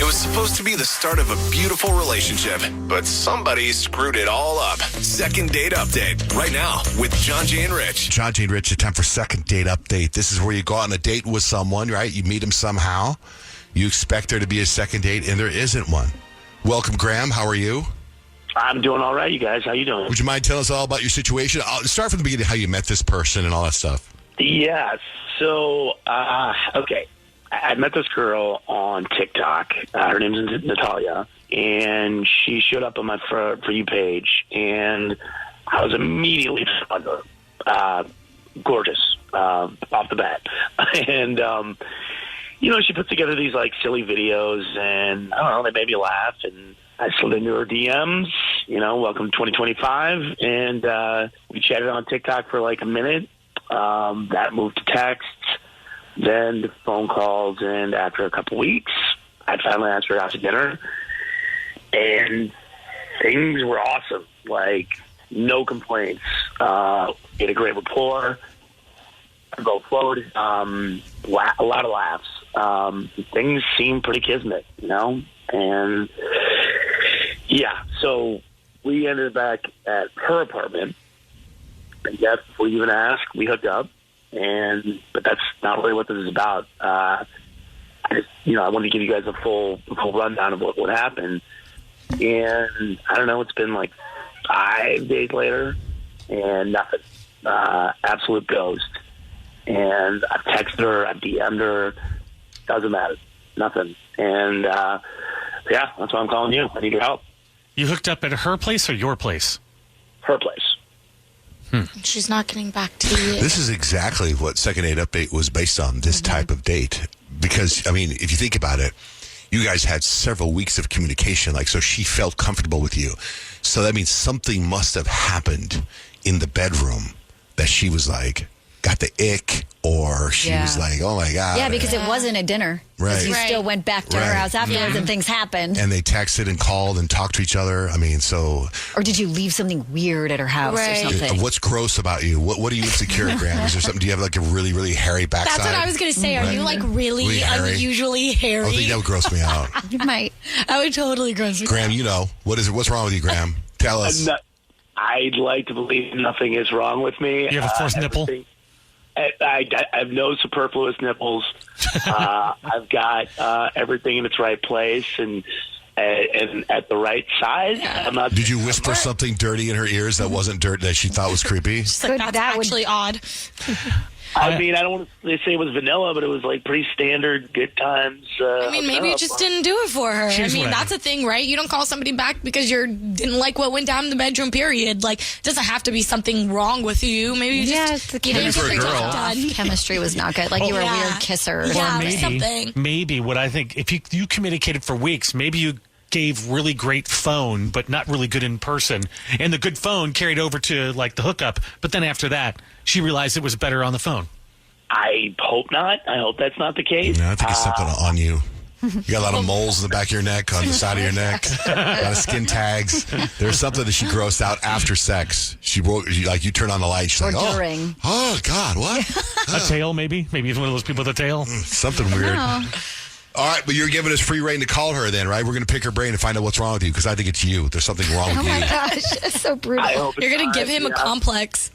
It was supposed to be the start of a beautiful relationship, but somebody screwed it all up. Second date update right now with Johnjay and Rich. Johnjay and Rich, it's time for second date update. This is where you go on a date with someone, right? You meet them somehow. You expect there to be a second date, and there isn't one. Welcome, Graham. How are you? I'm doing all right, you guys. How you doing? Would you mind telling us all about your situation? I'll start from the beginning, how you met this person and all that stuff. Yeah, so, okay. I met this girl on TikTok. Her name's Natalia, and she showed up on my For You page, and I was immediately drawn to her. Gorgeous, off the bat. And, she put together these, silly videos, and, I don't know, they made me laugh, and I slid into her DMs, welcome to 2025, and we chatted on TikTok for, a minute. That moved to texts. Then the phone calls, and after a couple weeks, I finally asked her out to dinner, and things were awesome. No complaints. We had a great rapport. Go forward. A lot of laughs. Things seemed pretty kismet, and yeah. So we ended back at her apartment, and yes, before you even ask, we hooked up. But that's not really what this is about. I wanted to give you guys a full rundown of what happened. And I don't know, it's been 5 days later, and nothing. Absolute ghost. And I've texted her, I've DM'd her, doesn't matter, nothing. And yeah, that's why I'm calling you. I need your help. You hooked up at her place or your place? Her place. She's not getting back to you. This is exactly what Second Date Update was based on, this type of date. Because, if you think about it, you guys had several weeks of communication, so she felt comfortable with you. So that means something must have happened in the bedroom that she was got the ick, or she was oh my God. Yeah, because it wasn't a dinner. Right. You still went back to her house afterwards and things happened. And they texted and called and talked to each other. Or did you leave something weird at her house or something? What's gross about you? What are you insecure, Graham? Is there something? Do you have a really, really hairy backside? That's what I was going to say. Are you really hairy? unusually hairy? I think that would gross me out. You might. I would totally gross me out. Graham, what is it? What's wrong with you, Graham? Tell us. I'd like to believe nothing is wrong with me. You have a fourth nipple? I have no superfluous nipples. I've got everything in its right place and at the right size. Yeah. Did you whisper something dirty in her ears that wasn't dirt that she thought was creepy? She's that's actually odd. I don't want to say it was vanilla, but it was pretty standard, good times. Maybe you just didn't do it for her. That's a thing, right? You don't call somebody back because you didn't like what went down in the bedroom, period. It doesn't have to be something wrong with you. Maybe you just the didn't get your job done. Chemistry was not good. You were a weird kisser. Yeah, or something. Maybe what I think, if you communicated for weeks, maybe you gave really great phone, but not really good in person. And the good phone carried over to the hookup. But then after that, she realized it was better on the phone. I hope not. I hope that's not the case. No, I think it's something on you. You got a lot of moles in the back of your neck, on the side of your neck, a lot of skin tags. There's something that she grossed out after sex. You turn on the light, she's during. Oh God, what? A tail, maybe? Maybe he's one of those people with a tail? Something weird. All right, but you're giving us free reign to call her then, right? We're going to pick her brain and find out what's wrong with you, because I think it's you. There's something wrong with you. Oh my gosh, it's so brutal. You're going to give him a complex.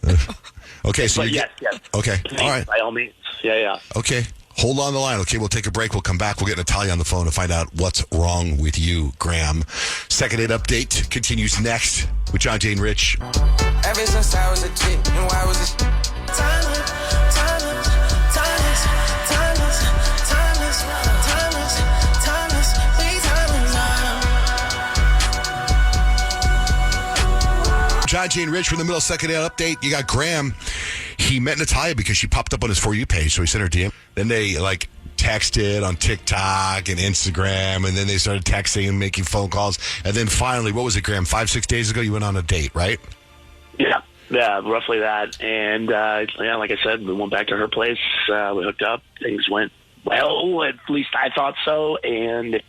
Okay, so yes. Okay, all right. By all means. Yeah. Okay, hold on the line. Okay, we'll take a break. We'll come back. We'll get Natalia on the phone to find out what's wrong with you, Graham. Second date update continues next with Johnjay and Rich. Ever since I was a kid, and why was this timeless, timeless, timeless, timeless, timeless, timeless, timeless, we timeless now. Johnjay and Rich, we're in the middle of second update. You got Graham. He met Natalia because she popped up on his For You page, so he sent her a DM. Then they texted on TikTok and Instagram, and then they started texting and making phone calls. And then finally, what was it, Graham? 5-6 days ago, you went on a date, right? Yeah, roughly that. And like I said, we went back to her place. We hooked up. Things went well. At least I thought so. And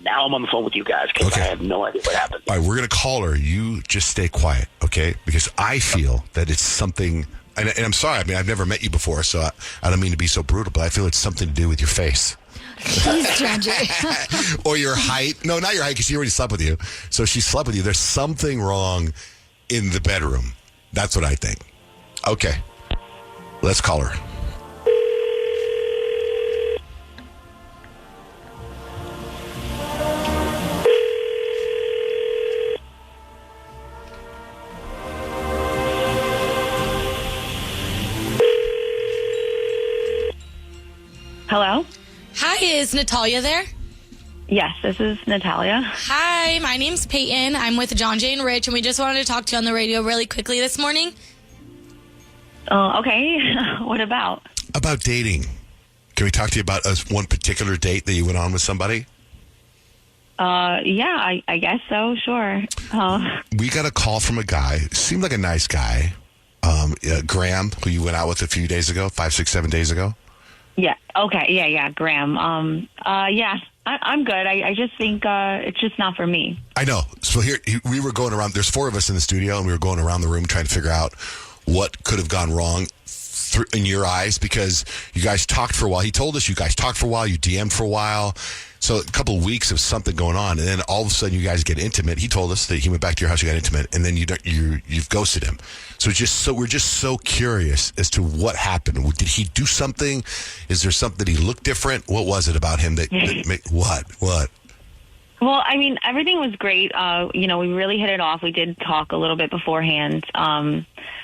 now I'm on the phone with you guys because I have no idea what happened. All right, we're going to call her. You just stay quiet, okay? Because I feel that it's something, and I'm sorry, I mean, I've never met you before, so I don't mean to be so brutal, but I feel it's something to do with your face. Jeez, Johnjay. Or your height. No, not your height, because she already slept with you. So she slept with you. There's something wrong in the bedroom. That's what I think. Okay. Let's call her. Hello? Hi, is Natalia there? Yes, this is Natalia. Hi, my name's Payton. I'm with Johnjay and Rich, and we just wanted to talk to you on the radio really quickly this morning. Okay. What about? About dating. Can we talk to you about one particular date that you went on with somebody? Yeah, I guess so, sure. We got a call from a guy. Seemed like a nice guy. Graham, who you went out with a few days ago, 5, 6, 7 days ago. Yeah, okay, yeah, Graham. Yeah, I'm good. I just think it's just not for me. I know. So here, we were going around. There's 4 of us in the studio, and we were going around the room trying to figure out what could have gone wrong in your eyes, because you guys talked for a while. He told us you guys talked for a while. You DM'd for a while. So a couple of weeks of something going on, and then all of a sudden you guys get intimate. He told us that he went back to your house, you got intimate, and then you've ghosted him. So we're just so curious as to what happened. Did he do something? Is there something that he looked different? What was it about him that made what? Well, I mean, everything was great. We really hit it off. We did talk a little bit beforehand,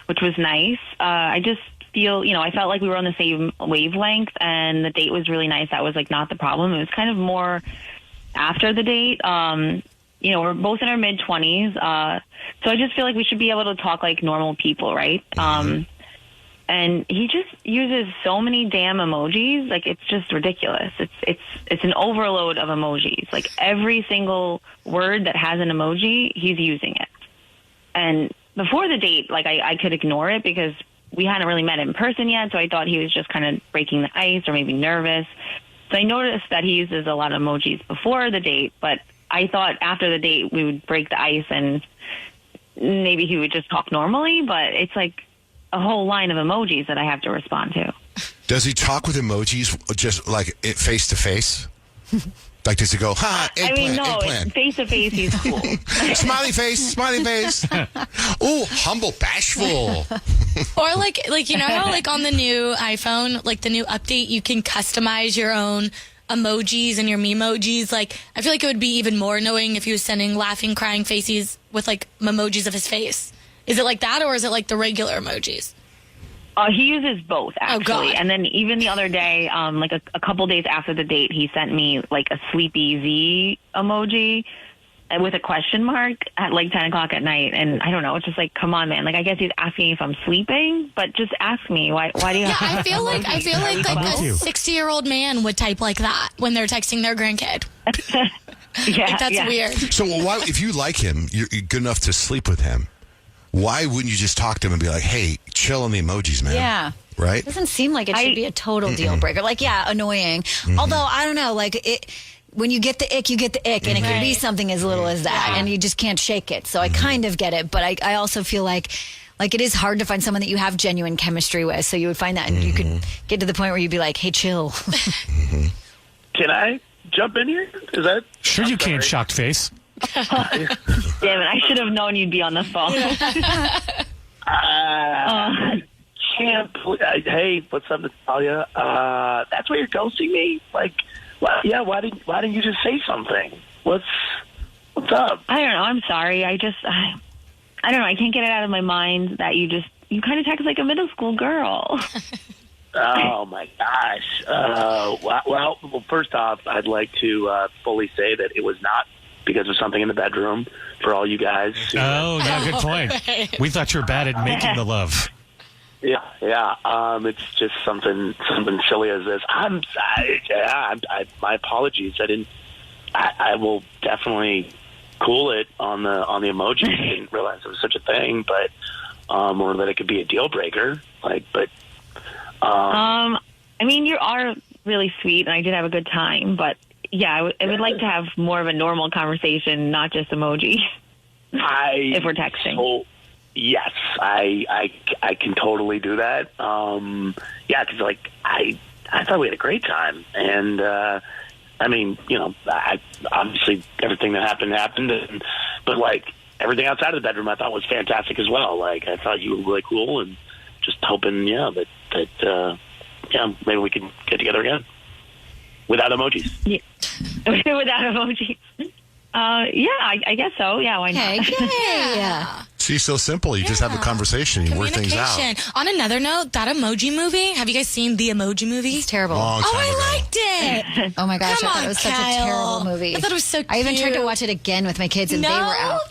which was nice. I just feel, I felt like we were on the same wavelength, and the date was really nice. That was not the problem. It was kind of more after the date. We're both in our mid-20s, so I just feel like we should be able to talk like normal people, right? And he just uses so many damn emojis, it's just ridiculous. It's an overload of emojis. Every single word that has an emoji, he's using it. And before the date, I could ignore it because we hadn't really met in person yet, so I thought he was just kind of breaking the ice or maybe nervous. So I noticed that he uses a lot of emojis before the date, but I thought after the date we would break the ice and maybe he would just talk normally, but it's a whole line of emojis that I have to respond to. Does he talk with emojis just face to face? Does he go, eggplant? Face to face, he's cool. Smiley face. Ooh, humble, bashful. Or how on the new iPhone, the new update, you can customize your own emojis and your memojis. I feel like it would be even more annoying if he was sending laughing, crying faces with memojis of his face. Is it like that, or is it the regular emojis? He uses both, actually. Oh, God. And then even the other day, a couple days after the date, he sent me a sleepy Z emoji with a question mark at 10 o'clock at night. And I don't know, it's just come on, man. I guess he's asking if I'm sleeping, but just ask me. Why do you have I feel like a 60-year-old man would type like that when they're texting their grandkid. That's weird. So why, if you like him, you're good enough to sleep with him, why wouldn't you just talk to him and be like, hey, chill on the emojis, man? Yeah. Right? It doesn't seem like it should be a total deal breaker. Annoying. Although, I don't know, when you get the ick, you get the ick, and it can be something as little as that, and you just can't shake it. So I kind of get it, but I also feel like it is hard to find someone that you have genuine chemistry with, so you would find that, and you could get to the point where you'd be like, hey, chill. Can I jump in here? Is that... Sure you can, shocked face. Damn it, I should have known you'd be on the phone. Hey, what's up, Natalia? That's why you're ghosting me? Why didn't you just say something? What's up? I don't know, I'm sorry. I don't know. I can't get it out of my mind that you kind of text like a middle school girl. Oh, my gosh. Well, first off, I'd like to fully say that it was not because of something in the bedroom for all you guys. Oh, no, good point. We thought you were bad at making the love. Yeah. It's just something silly as this. My apologies. I will definitely cool it on the emoji. I didn't realize it was such a thing, but or that it could be a deal breaker. I mean, you are really sweet, and I did have a good time. But yeah, I would like to have more of a normal conversation, not just emoji. If we're texting. So, yes, I can totally do that. Yeah, because I thought we had a great time, and I mean, I obviously everything that happened, but everything outside of the bedroom I thought was fantastic as well. I thought you were really cool, and just hoping, that maybe we can get together again without emojis. Yeah. Without emojis. I guess so. Yeah, why not? Yeah. See, so simple. You just have a conversation. You work things out. On another note, that Emoji Movie, have you guys seen the Emoji Movie? It's terrible. I liked it. Oh my gosh, Come I thought on, it was such a Kyle. terrible movie. I thought it was so cute. I even tried to watch it again with my kids, and they were out.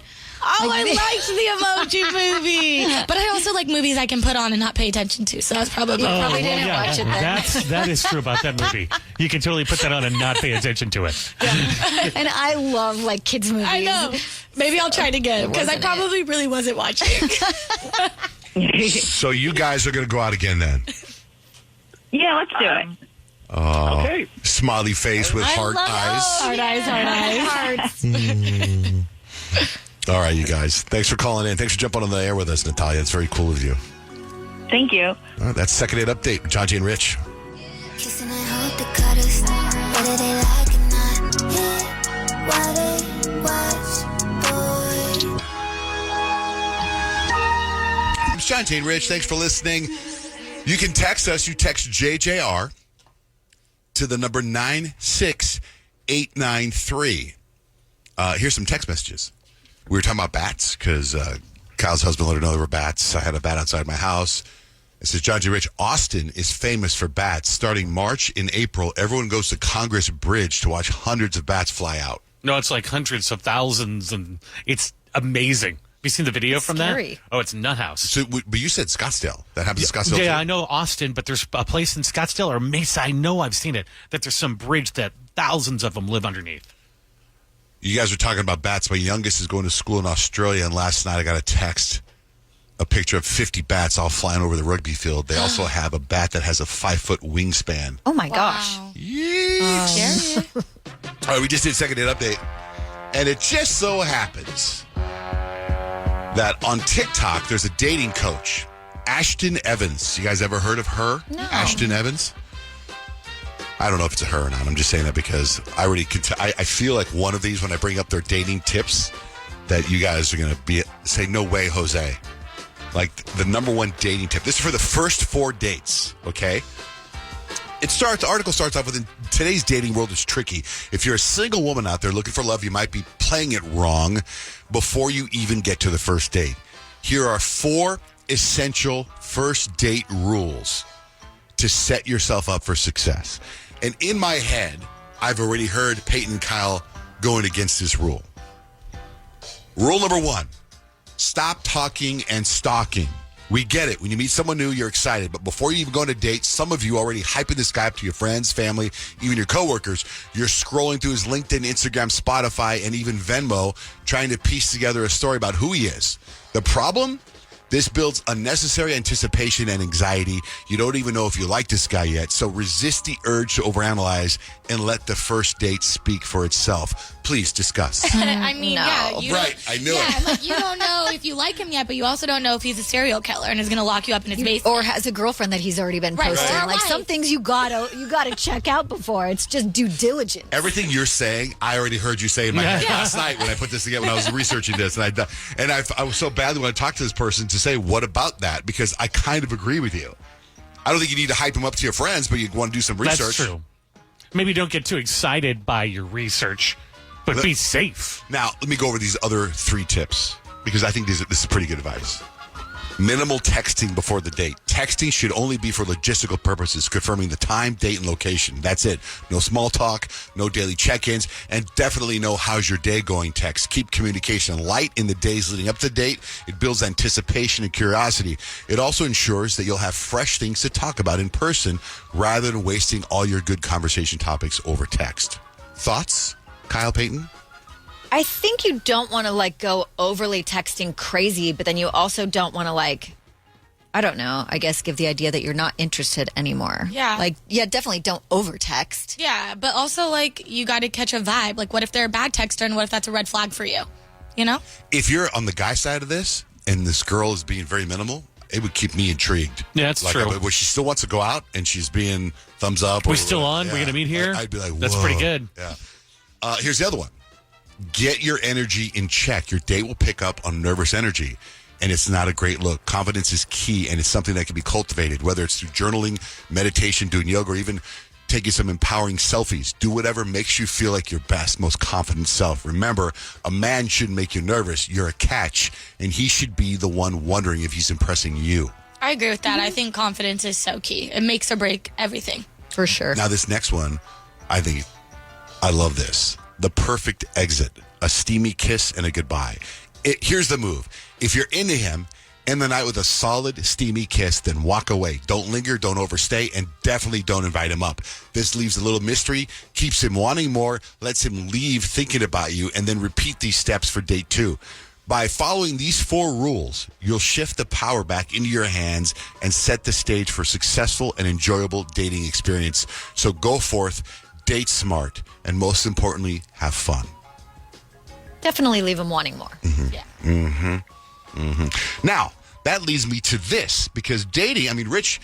Oh, I liked the Emoji Movie. But I also like movies I can put on and not pay attention to, so that's probably... probably didn't watch it then. That is true about that movie. You can totally put that on and not pay attention to it. And I love kids movies. I know. Maybe I'll try it again, because I probably really wasn't watching. So you guys are going to go out again then? Yeah, let's do it. Okay. Smiley face with heart eyes. Heart eyes. Hearts. All right, you guys. Thanks for calling in. Thanks for jumping on the air with us, Natalia. It's very cool of you. Thank you. All right, that's Second Date Update with Johnjay and Rich. Kissing and hope the cutters, whether they like it not. Yeah, why they watch, boy. It's Johnjay and Rich. Thanks for listening. You can text us. You text JJR to the number 96893. Here's some text messages. We were talking about bats because Kyle's husband let her know there were bats. I had a bat outside my house. It says, Johnjay Rich, Austin is famous for bats. Starting March and April, everyone goes to Congress Bridge to watch hundreds of bats fly out. No, it's like hundreds of thousands, and it's amazing. Have you seen the video from scary. that? Oh, it's nuthouse. So, but you said Scottsdale. That happens in Scottsdale? Yeah, too? I know Austin, but there's a place in Scottsdale or Mesa. I know I've seen it, that there's some bridge that thousands of them live underneath. You guys were talking about bats. My youngest is going to school in Australia, and last night I got a text, a picture of 50 bats all flying over the rugby field. They also have a bat that has a 5-foot wingspan. Oh, my gosh. Yes. All right, we just did Second Date Update, and it just so happens that on TikTok there's a dating coach, Ashton Evans. You guys ever heard of her? No. Ashton Evans? I don't know if it's a her or not. I'm just saying that because I already I feel like one of these, when I bring up their dating tips, that you guys are going to say, no way, Jose. Like the number one dating tip. This is for the first 4 dates, okay? The article starts off with, in today's dating world is tricky. If you're a single woman out there looking for love, you might be playing it wrong before you even get to the first date. Here are 4 essential first date rules to set yourself up for success. And in my head, I've already heard Payton and Kyle going against this rule. Rule number 1, stop talking and stalking. We get it. When you meet someone new, you're excited. But before you even go on a date, some of you already hyping this guy up to your friends, family, even your coworkers. You're scrolling through his LinkedIn, Instagram, Spotify, and even Venmo, trying to piece together a story about who he is. The problem? This builds unnecessary anticipation and anxiety. You don't even know if you like this guy yet. So resist the urge to overanalyze and let the first date speak for itself. Please discuss. I mean, yeah. Right, I knew it. Like, you don't know if you like him yet, but you also don't know if he's a serial killer and is going to lock you up in his basement. Or has a girlfriend that he's already been Right, posting. right. Like some things you gotta check out before. It's just due diligence. Everything you're saying, I already heard you say in my head last night when I put this together, when I was researching this. And I was so badly when I talked to this person to say, what about that? Because I kind of agree with you. I don't think you need to hype him up to your friends, but you want to do some research. That's true. Maybe don't get too excited by your research, but be safe. Now, let me go over these other 3 tips. because I think this is pretty good advice. Minimal texting before the date. Texting should only be for logistical purposes, confirming the time, date, and location. That's it. No small talk, no daily check-ins, and definitely no how's your day going text. Keep communication light in the days leading up to the date. It builds anticipation and curiosity. It also ensures that you'll have fresh things to talk about in person rather than wasting all your good conversation topics over text. Thoughts, Kyle Payton? I think you don't want to go overly texting crazy, but then you also don't want to I don't know, I guess give the idea that you're not interested anymore. Yeah. Definitely don't over text. Yeah, but also you got to catch a vibe. What if they're a bad texter and what if that's a red flag for you? You know? If you're on the guy side of this and this girl is being very minimal, it would keep me intrigued. Yeah, that's true. Where she still wants to go out and she's being thumbs up. We still on? Yeah. We're going to meet here? I'd be like, whoa. That's pretty good. Yeah. Here's the other one. Get your energy in check. Your date will pick up on nervous energy, and it's not a great look. Confidence is key, and it's something that can be cultivated, whether it's through journaling, meditation, doing yoga, or even taking some empowering selfies. Do whatever makes you feel like your best, most confident self. Remember, a man shouldn't make you nervous. You're a catch, and he should be the one wondering if he's impressing you. I agree with that. I think confidence is so key. It makes or break everything. For sure. Now, this next one, I love this. The perfect exit, a steamy kiss and a goodbye. Here's the move. If you're into him, end the night with a solid, steamy kiss, then walk away. Don't linger, don't overstay, and definitely don't invite him up. This leaves a little mystery, keeps him wanting more, lets him leave thinking about you, and then repeat these steps for date 2. By following these 4 rules, you'll shift the power back into your hands and set the stage for successful and enjoyable dating experience. So go forth, date smart, and most importantly, have fun. Definitely leave them wanting more. Mm-hmm. Yeah. Mm-hmm. Mm-hmm. Now, that leads me to this, because dating, Rich,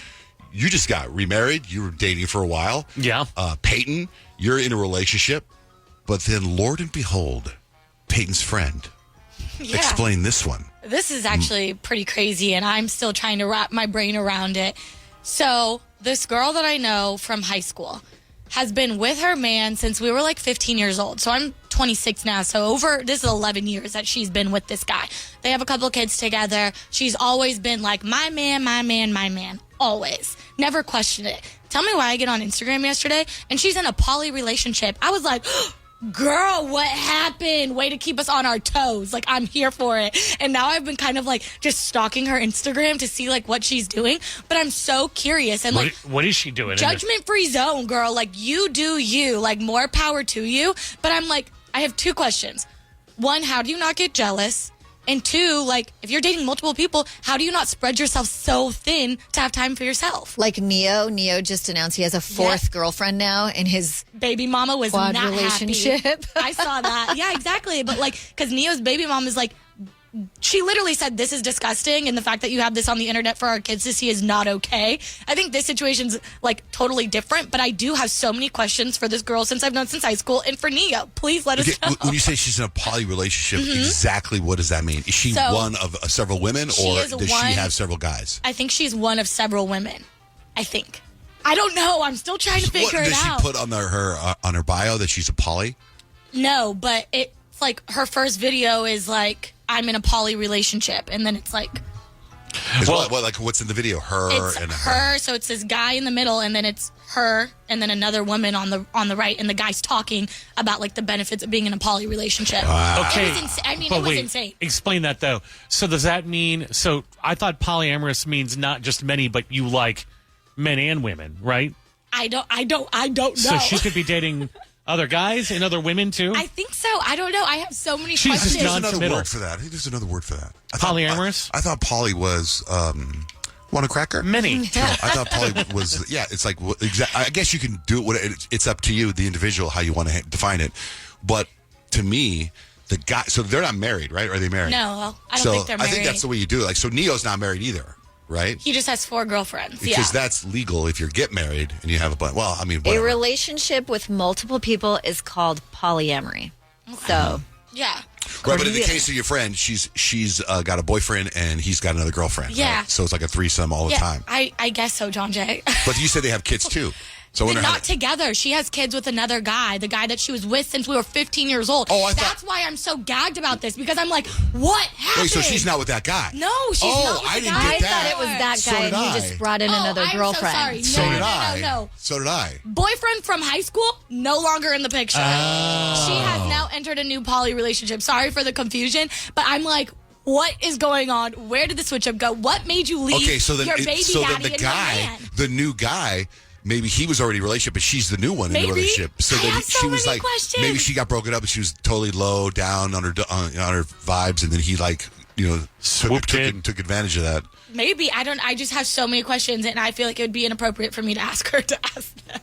you just got remarried. You were dating for a while. Yeah. Payton, you're in a relationship. But then, Lord and behold, Payton's friend. Yeah. Explain this one. This is actually pretty crazy, and I'm still trying to wrap my brain around it. So, this girl that I know from high school has been with her man since we were 15 years old. So I'm 26 now. So this is 11 years that she's been with this guy. They have a couple of kids together. She's always been my man, my man, my man. Always. Never questioned it. Tell me why I get on Instagram yesterday and she's in a poly relationship. I was like, girl, what happened? Way to keep us on our toes. I'm here for it. And now I've been kind of just stalking her Instagram to see what she's doing. But I'm so curious. And what is she doing? Judgment free zone, girl. You do you. More power to you. But I'm I have 2 questions. 1, how do you not get jealous? And 2, if you're dating multiple people, how do you not spread yourself so thin to have time for yourself? Neo just announced he has a 4th girlfriend now, and his baby mama was quad not relationship. Happy. I saw that. Yeah, exactly. But because Neo's baby mom is she literally said, this is disgusting, and the fact that you have this on the internet for our kids to see is not okay. I think this situation's totally different, but I do have so many questions for this girl since I've known since high school, and for Neo. Please let us know. When you say she's in a poly relationship, exactly what does that mean? Is she one of several women, or does she have several guys? I think she's one of several women. I think. I don't know. I'm still trying to figure it out. Does she put on her bio that she's a poly? No, but it's her first video is I'm in a poly relationship, and then it's what's in the video? It's her. So it's this guy in the middle, and then it's her, and then another woman on the right, and the guy's talking about the benefits of being in a poly relationship. Wow. Okay, it was insane. Explain that though. So does that mean? So I thought polyamorous means not just many, but you like men and women, right? I don't know. So she could be dating other guys and other women too? I think so. I don't know. I have so many She's questions. just There's another word for that. I think there's another word for that. Polyamorous? I thought poly was want a cracker? Many. No, I thought poly was it's I guess you can do it. It's up to you, the individual, how you want to define it. But to me, the guy. So they're not married, right? Or are they married? No, I don't think they're married. I think that's the way you do it. So Neo's not married either. Right? He just has 4 girlfriends. Because that's legal if you get married and you have a bunch. Well, a relationship with multiple people is called polyamory. Okay. So, yeah. Right, but in the case of your friend, she's got a boyfriend and he's got another girlfriend. Yeah. Right? So it's like a threesome all the time. I guess so, Johnjay. But you said they have kids too. So They're not together. She has kids with another guy, the guy that she was with since we were 15 years old. Oh, That's why I'm so gagged about this, because I'm like, what happened? Wait, so she's not with that guy? No, she's not with I the didn't guy. get that. I thought it was that So guy, did and he I. just brought in another I'm girlfriend. So sorry. So did I. No. So did I. Boyfriend from high school, no longer in the picture. Oh. She has now entered a new poly relationship. Sorry for the confusion, but I'm like, what is going on? Where did the switch up go? What made you leave your baby daddy and your man? The new guy, maybe he was already in a relationship, but she's the new one in the relationship. So then she was like, maybe she got broken up and she was totally low down on her vibes, and then he took advantage of that. Maybe. I just have so many questions, and I feel like it would be inappropriate for me to ask her to ask them.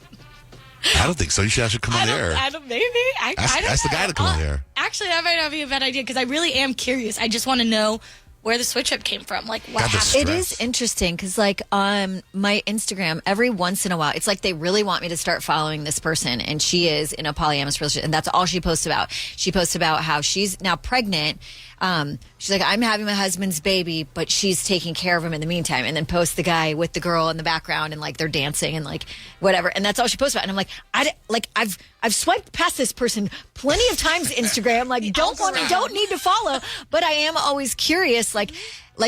I don't think so. You should actually come on there. Maybe. I don't ask the know. guy to come on there. Actually, that might not be a bad idea, because I really am curious. I just want to know where the switch up came from. Like, what happened? It is interesting because, like, on my Instagram, every once in a while, it's like they really want me to start following this person, and she is in a polyamorous relationship, and that's all she posts about. She posts about how she's now pregnant. She's like, I'm having my husband's baby, but she's taking care of him in the meantime, and then posts the guy with the girl in the background, and like they're dancing and like whatever, and that's all she posts about. And I'm like, I've swiped past this person plenty of times. Instagram, like, don't need to follow, but I am always curious, like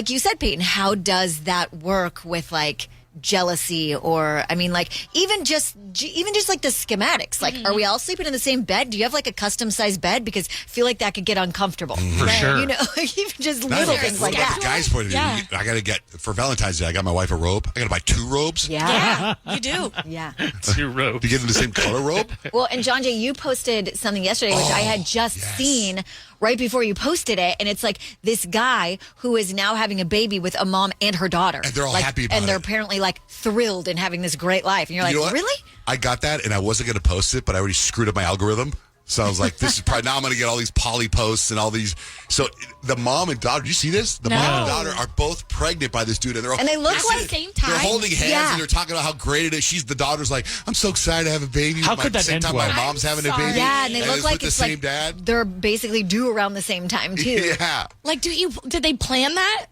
you said, Payton, how does that work with like jealousy, or I mean, like even just like the schematics, like are we all sleeping in the same bed? Do you have like a custom sized bed? Because I feel like that could get uncomfortable for sure, you know. Even just little things like that. The guy's point of view, I gotta get for Valentine's Day, I got my wife a robe. I gotta buy 2 robes. Yeah, you do. Yeah, 2 robes. Do you get them the same color robe? Well, and Johnjay, you posted something yesterday, which I had just seen right before you posted it, and it's like this guy who is now having a baby with a mom and her daughter, and they're all happy about it, and they're apparently like thrilled and having this great life, and you're like, really? I got that, and I wasn't going to post it, but I already screwed up my algorithm. So I was like, this is probably, now I'm going to get all these poly posts and all these. So the mom and daughter, did you see this? The mom and daughter are both pregnant by this dude. And they're all, and they look like at the same time. They're holding hands and they're talking about how great it is. The daughter's like, I'm so excited to have a baby. How could that end well? My mom's having a baby. Yeah, and they look like the it's same like dad. They're basically due around the same time too. Yeah. Like, did they plan that?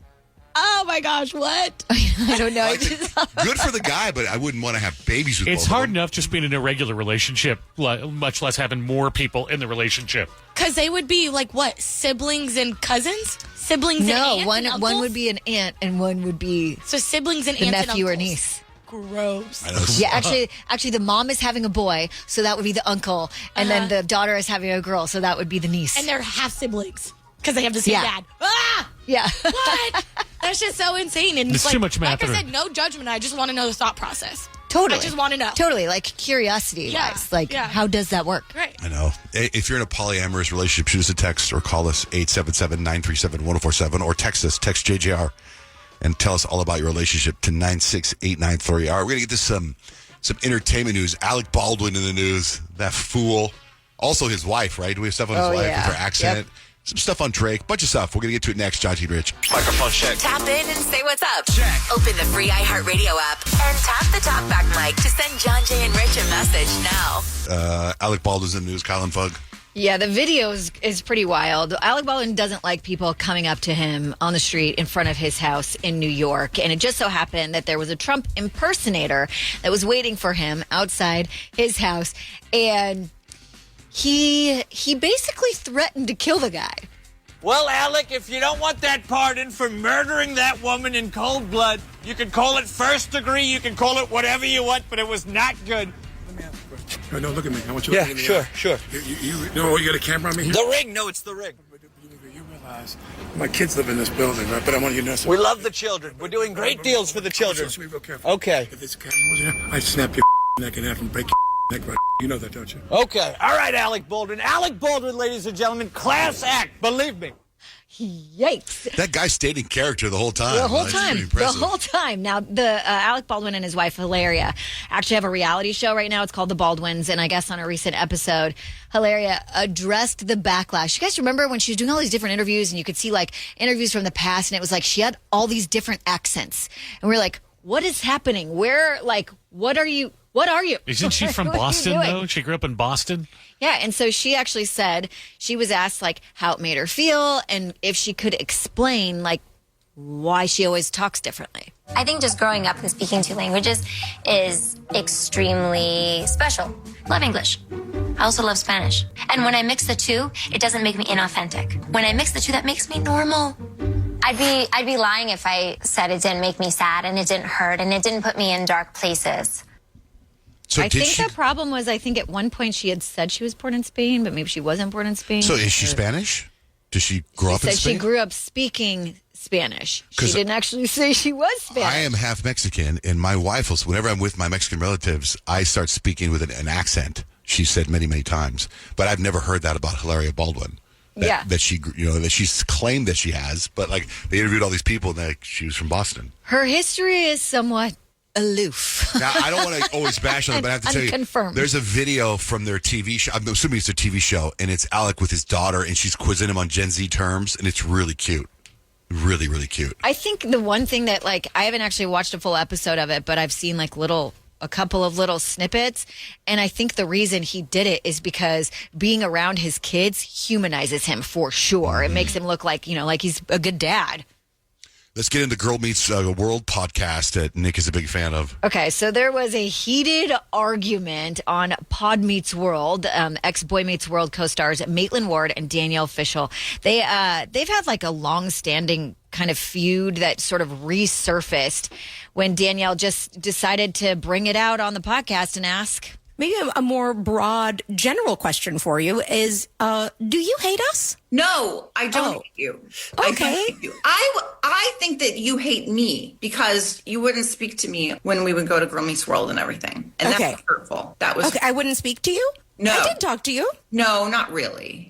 Oh my gosh, what? I don't know. Good for the guy, but I wouldn't want to have babies with It's both hard of them. enough just being in a regular relationship, much less having more people in the relationship. Because they would be like, what, siblings and cousins? Siblings and aunts one and uncles? would be an aunt and one would be so siblings and the aunts nephew and or uncles. niece. Gross. Yeah, actually, the mom is having a boy, so that would be the uncle, and then the daughter is having a girl, so that would be the niece. And they're half siblings because they have the same dad. Ah! Yeah. What? That's just so insane. And There's like, too much math Like I in said, it. no judgment. I just want to know the thought process. Totally. I just want to know. Totally, like curiosity, guys. Like, how does that work? Right. I know. If you're in a polyamorous relationship, shoot us a text or call us 877-937-1047 or text us, text JJR, and tell us all about your relationship to 96893. All right, we're going to get this some entertainment news. Alec Baldwin in the news, that fool. Also his wife, right? Do we have stuff on his wife with her accent? Yep. Some stuff on Drake, bunch of stuff. We're going to get to it next. Johnjay and Rich. Microphone check. Tap in and say what's up. Check. Open the free iHeartRadio app and tap the talkback mic to send Johnjay and Rich a message now. Alec Baldwin's in the news. Colin Fugg. Yeah, the video is pretty wild. Alec Baldwin doesn't like people coming up to him on the street in front of his house in New York. And it just so happened that there was a Trump impersonator that was waiting for him outside his house. And he basically threatened to kill the guy. Well, Alec, if you don't want that pardon for murdering that woman in cold blood, you can call it first degree, you can call it whatever you want, but it was not good. No, look at me. I want you to look at me. Yeah, sure. You know, you got a camera on me here? The ring. No, it's the ring. You realize my kids live in this building, right? But I want you to know something. We love the children. We're doing great deals for the children. So be real careful. Okay. If this camera was here, I'd snap your neck in half and break your neck right. You know that, don't you? Okay. All right, Alec Baldwin. Alec Baldwin, ladies and gentlemen, class act. Believe me. Yikes. That guy stayed in character the whole time. The whole That's time. pretty impressive. The whole time. Now, the Alec Baldwin and his wife, Hilaria, actually have a reality show right now. It's called The Baldwins. And I guess on a recent episode, Hilaria addressed the backlash. You guys remember when she was doing all these different interviews and you could see like interviews from the past and it was like she had all these different accents. And we were like, what is happening? What are you? Isn't she from Boston, though? She grew up in Boston? Yeah, and so she actually said she was asked, like, how it made her feel and if she could explain, like, why she always talks differently. I think just growing up and speaking two languages is extremely special. Love English. I also love Spanish. And when I mix the two, it doesn't make me inauthentic. When I mix the two, that makes me normal. I'd be lying if I said it didn't make me sad and it didn't hurt and it didn't put me in dark places. So I think the problem was, I think at one point she had said she was born in Spain, but maybe she wasn't born in Spain. So is she Spanish? Does she grow up in She Spain? said she grew up speaking Spanish. She didn't actually say she was Spanish. I am half Mexican, and my wife will, whenever I'm with my Mexican relatives, I start speaking with an accent. She said many, many times. But I've never heard that about Hilaria Baldwin. That she, that she's claimed that she has. But like, they interviewed all these people, and like, she was from Boston. Her history is somewhat aloof. Now, I don't want to always bash on it, but I have to tell you, Unconfirmed. there's a video from their TV show. I'm assuming it's a TV show, and it's Alec with his daughter, and she's quizzing him on Gen Z terms, and it's really cute. Really, really cute. I think the one thing that, like, I haven't actually watched a full episode of it, but I've seen like a couple of little snippets. And I think the reason he did it is because being around his kids humanizes him for sure. It makes him look like, like he's a good dad. Let's get into Girl Meets World podcast that Nick is a big fan of. Okay, so there was a heated argument on Pod Meets World. Ex-Boy Meets World co-stars Maitland Ward and Danielle Fishel. They've had like a long-standing kind of feud that sort of resurfaced when Danielle just decided to bring it out on the podcast and ask. Maybe a more broad, general question for you is, do you hate us? No, I don't hate you. Okay. I don't hate you. I think that you hate me because you wouldn't speak to me when we would go to Girl Meets World and everything. And that was hurtful. That was I wouldn't speak to you? No. I did talk to you. No, not really.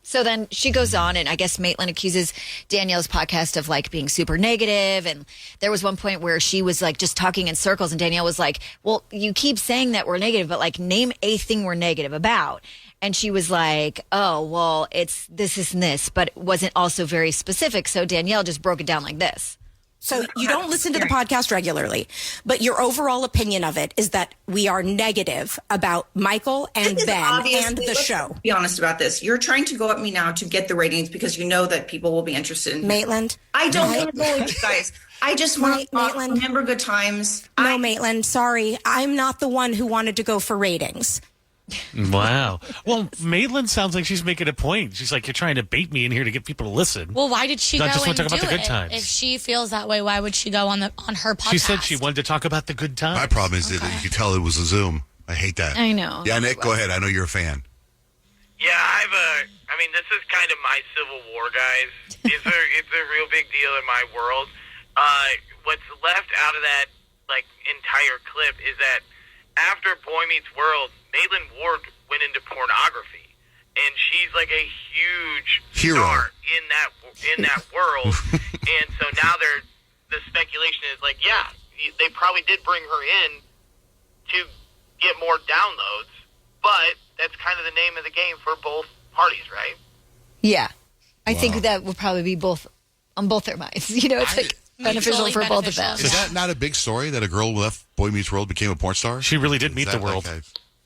So then she goes on, and I guess Maitland accuses Danielle's podcast of like being super negative. And there was one point where she was like just talking in circles, and Danielle was like, well, you keep saying that we're negative, but like name a thing we're negative about. And she was like, oh, well, it's this and this, but it wasn't also very specific. So Danielle just broke it down like this. So you don't listen to the podcast regularly, but your overall opinion of it is that we are negative about Michael and Ben and the show. Be honest about this. You're trying to go at me now to get the ratings because you know that people will be interested in Maitland. I don't want to go with you guys. I just want to remember good times. No, Maitland, sorry. I'm not the one who wanted to go for ratings. Wow. Well, Maitland sounds like she's making a point. She's like, you're trying to bait me in here to get people to listen. Well, why did she Not go just want and to talk do about the good it? times. If she feels that way, why would she go on her podcast? She said she wanted to talk about the good times. My problem is that you could tell it was a Zoom. I hate that. I know. Yeah, Nick, go ahead. I know you're a fan. Yeah, this is kind of my Civil War, guys. It's a real big deal in my world. What's left out of that, entire clip is that after Boy Meets World, Maitland Ward went into pornography, and she's like a huge star in that world. And so now the speculation is like, yeah, they probably did bring her in to get more downloads, but that's kind of the name of the game for both parties, right? Yeah. I think that would probably be on both their minds. It's like beneficial for both of them. Is that not a big story that a girl left Boy Meets World, became a porn star? She really did meet the world.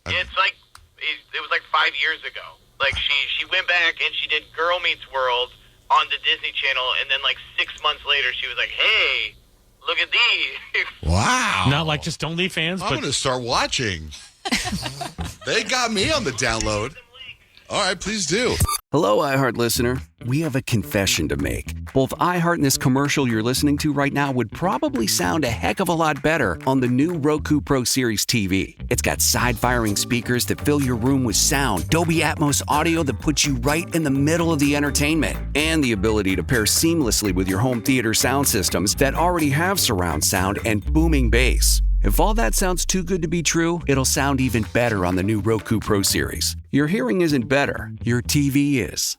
It's like it was like 5 years ago. Like she went back and she did Girl Meets World on the Disney Channel, and then 6 months later she was like, "Hey, look at these!" Wow! Not like just OnlyFans. I'm going to start watching. They got me on the download. All right, please do. Hello, iHeart listener. We have a confession to make. Both iHeart and this commercial you're listening to right now would probably sound a heck of a lot better on the new Roku Pro Series TV. It's got side-firing speakers that fill your room with sound, Dolby Atmos audio that puts you right in the middle of the entertainment, and the ability to pair seamlessly with your home theater sound systems that already have surround sound and booming bass. If all that sounds too good to be true, it'll sound even better on the new Roku Pro Series. Your hearing isn't better, your TV is.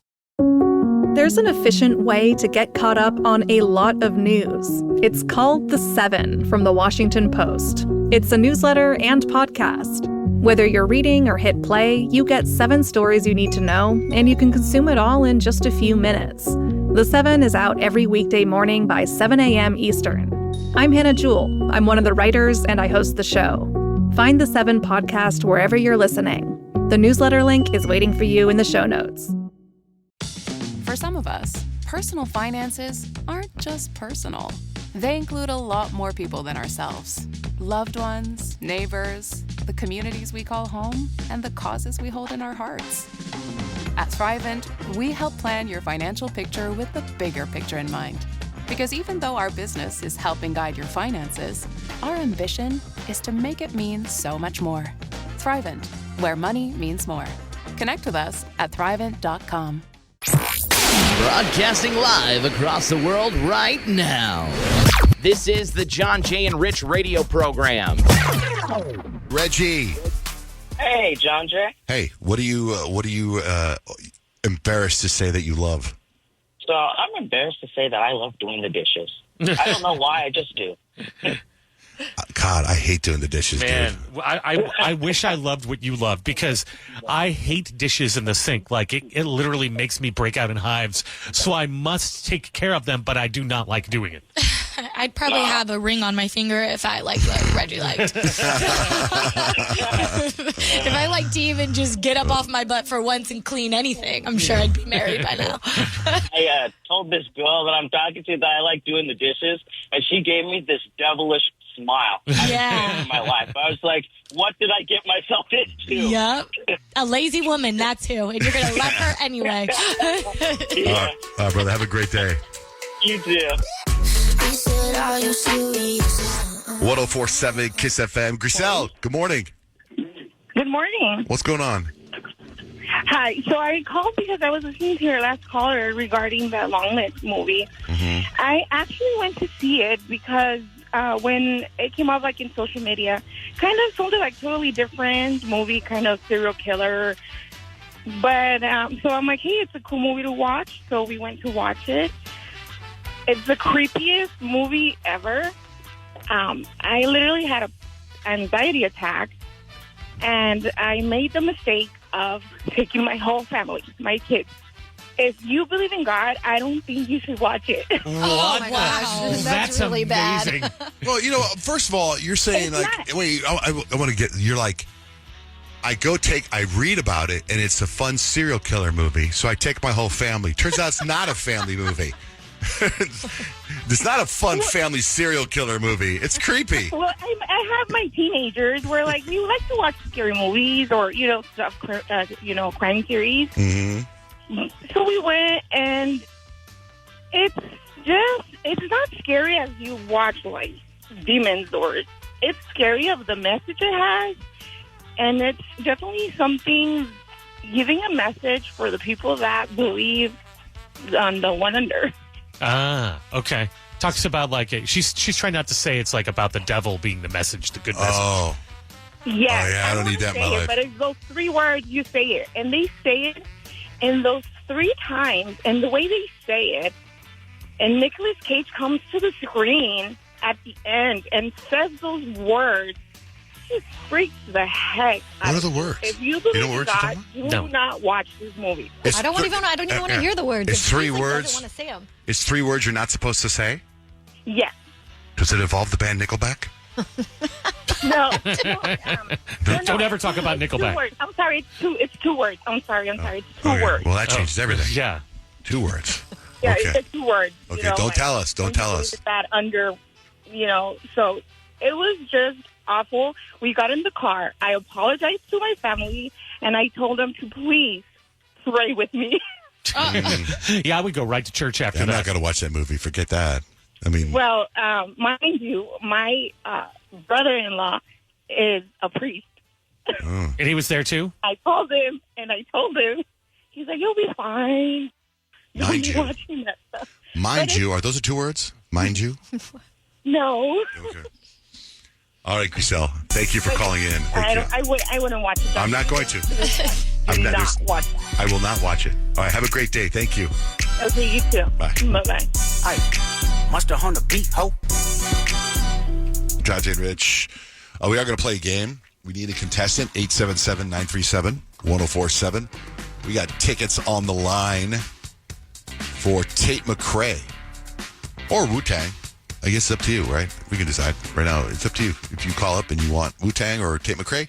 There's an efficient way to get caught up on a lot of news. It's called The 7 from The Washington Post. It's a newsletter and podcast. Whether you're reading or hit play, you get 7 stories you need to know, and you can consume it all in just a few minutes. The 7 is out every weekday morning by 7 a.m. Eastern. I'm Hannah Jewell. I'm one of the writers, and I host the show. Find The 7 podcast wherever you're listening. The newsletter link is waiting for you in the show notes. For some of us, personal finances aren't just personal. They include a lot more people than ourselves. Loved ones, neighbors, the communities we call home, and the causes we hold in our hearts. At Thrivent, we help plan your financial picture with the bigger picture in mind. Because even though our business is helping guide your finances, our ambition is to make it mean so much more. Thrivent, where money means more. Connect with us at Thrivent.com. Broadcasting live across the world right now. This is the Johnjay and Rich radio program. Reggie. Hey, Johnjay. Hey, what are you embarrassed to say that you love? So I'm embarrassed to say that I love doing the dishes. I don't know why, I just do. God, I hate doing the dishes, Man, dude. I wish I loved what you love, because I hate dishes in the sink. Like, it literally makes me break out in hives. So I must take care of them, but I do not like doing it. I'd probably have a ring on my finger if I liked what Reggie liked. If I liked to even just get up off my butt for once and clean anything, I'm sure I'd be married by now. I told this girl that I'm talking to that I like doing the dishes, and she gave me this devilish smile. Yeah. In my life. I was like, what did I get myself into? Yep. A lazy woman, that's who. And you're going to love her anyway. All right, brother, have a great day. You too. 1047 Kiss FM. Griselle, good morning. Good morning. What's going on? Hi. So I called because I was listening to your last caller regarding the Long List movie. Mm-hmm. I actually went to see it because when it came out like in social media, kind of sounded like totally different movie, kind of serial killer. But so I'm like, hey, it's a cool movie to watch. So we went to watch it. It's the creepiest movie ever. I literally had an anxiety attack, and I made the mistake of taking my whole family, my kids. If you believe in God, I don't think you should watch it. What? Oh my gosh, that's really amazing. bad. Well, first of all, you're saying wait, I want to get, you're like, I read about it, and it's a fun serial killer movie, so I take my whole family. Turns out it's not a family movie. It's not a fun family serial killer movie. It's creepy. Well, I have my teenagers where, like, we like to watch scary movies or, stuff, crime series. Mm-hmm. So we went, and it's not scary as you watch, like, demons, or it's scary of the message it has. And it's definitely something giving a message for the people that believe on the one under. Ah, okay. Talks about she's trying not to say it's like about the devil being the message, the good message. Oh. Yeah. Oh, yeah, I don't need that in my life. But it's those 3 words, you say it. And they say it in those 3 times. And the way they say it, and Nicolas Cage comes to the screen at the end and says those words, it freaks the heck out. What are the words? If you believe in God, do No. not watch this movie. I don't even want to hear the words. It's 3 He words. doesn't want to say them. It's 3 words you're not supposed to say? Yes. Does it involve the band Nickelback? No. Don't ever talk about It's 2 Nickelback. words. I'm sorry. It's 2 words. I'm sorry. It's 2 Okay. words. Well, that changes everything. Yeah. 2 words. Yeah, Okay. it's 2 words. Okay, don't tell us. Don't tell us. That under, so it was just awful. We got in the car. I apologized to my family, and I told them to please pray with me. Yeah, I would go right to church after I'm that. not going to watch that movie. Forget that. I mean, Well, mind you, my brother-in-law is a priest. And he was there too? I called him, and I told him. He's like, you'll be fine. You'll Mind be you. watching that stuff. mind you, are those the 2 words? Mind you? No. Okay. All right, Griselle. Thank you for calling in. Thank you. I wouldn't watch it. I'm not going to. Do not watch that. I will not watch it. All right, have a great day. Thank you. Okay, you too. Bye. Bye-bye. Must have hung the beat, ho. Johnjay and Rich. We are going to play a game. We need a contestant, 877-937-1047. We got tickets on the line for Tate McRae or Wu-Tang. I guess it's up to you, right? We can decide right now. It's up to you. If you call up and you want Wu-Tang or Tate McRae,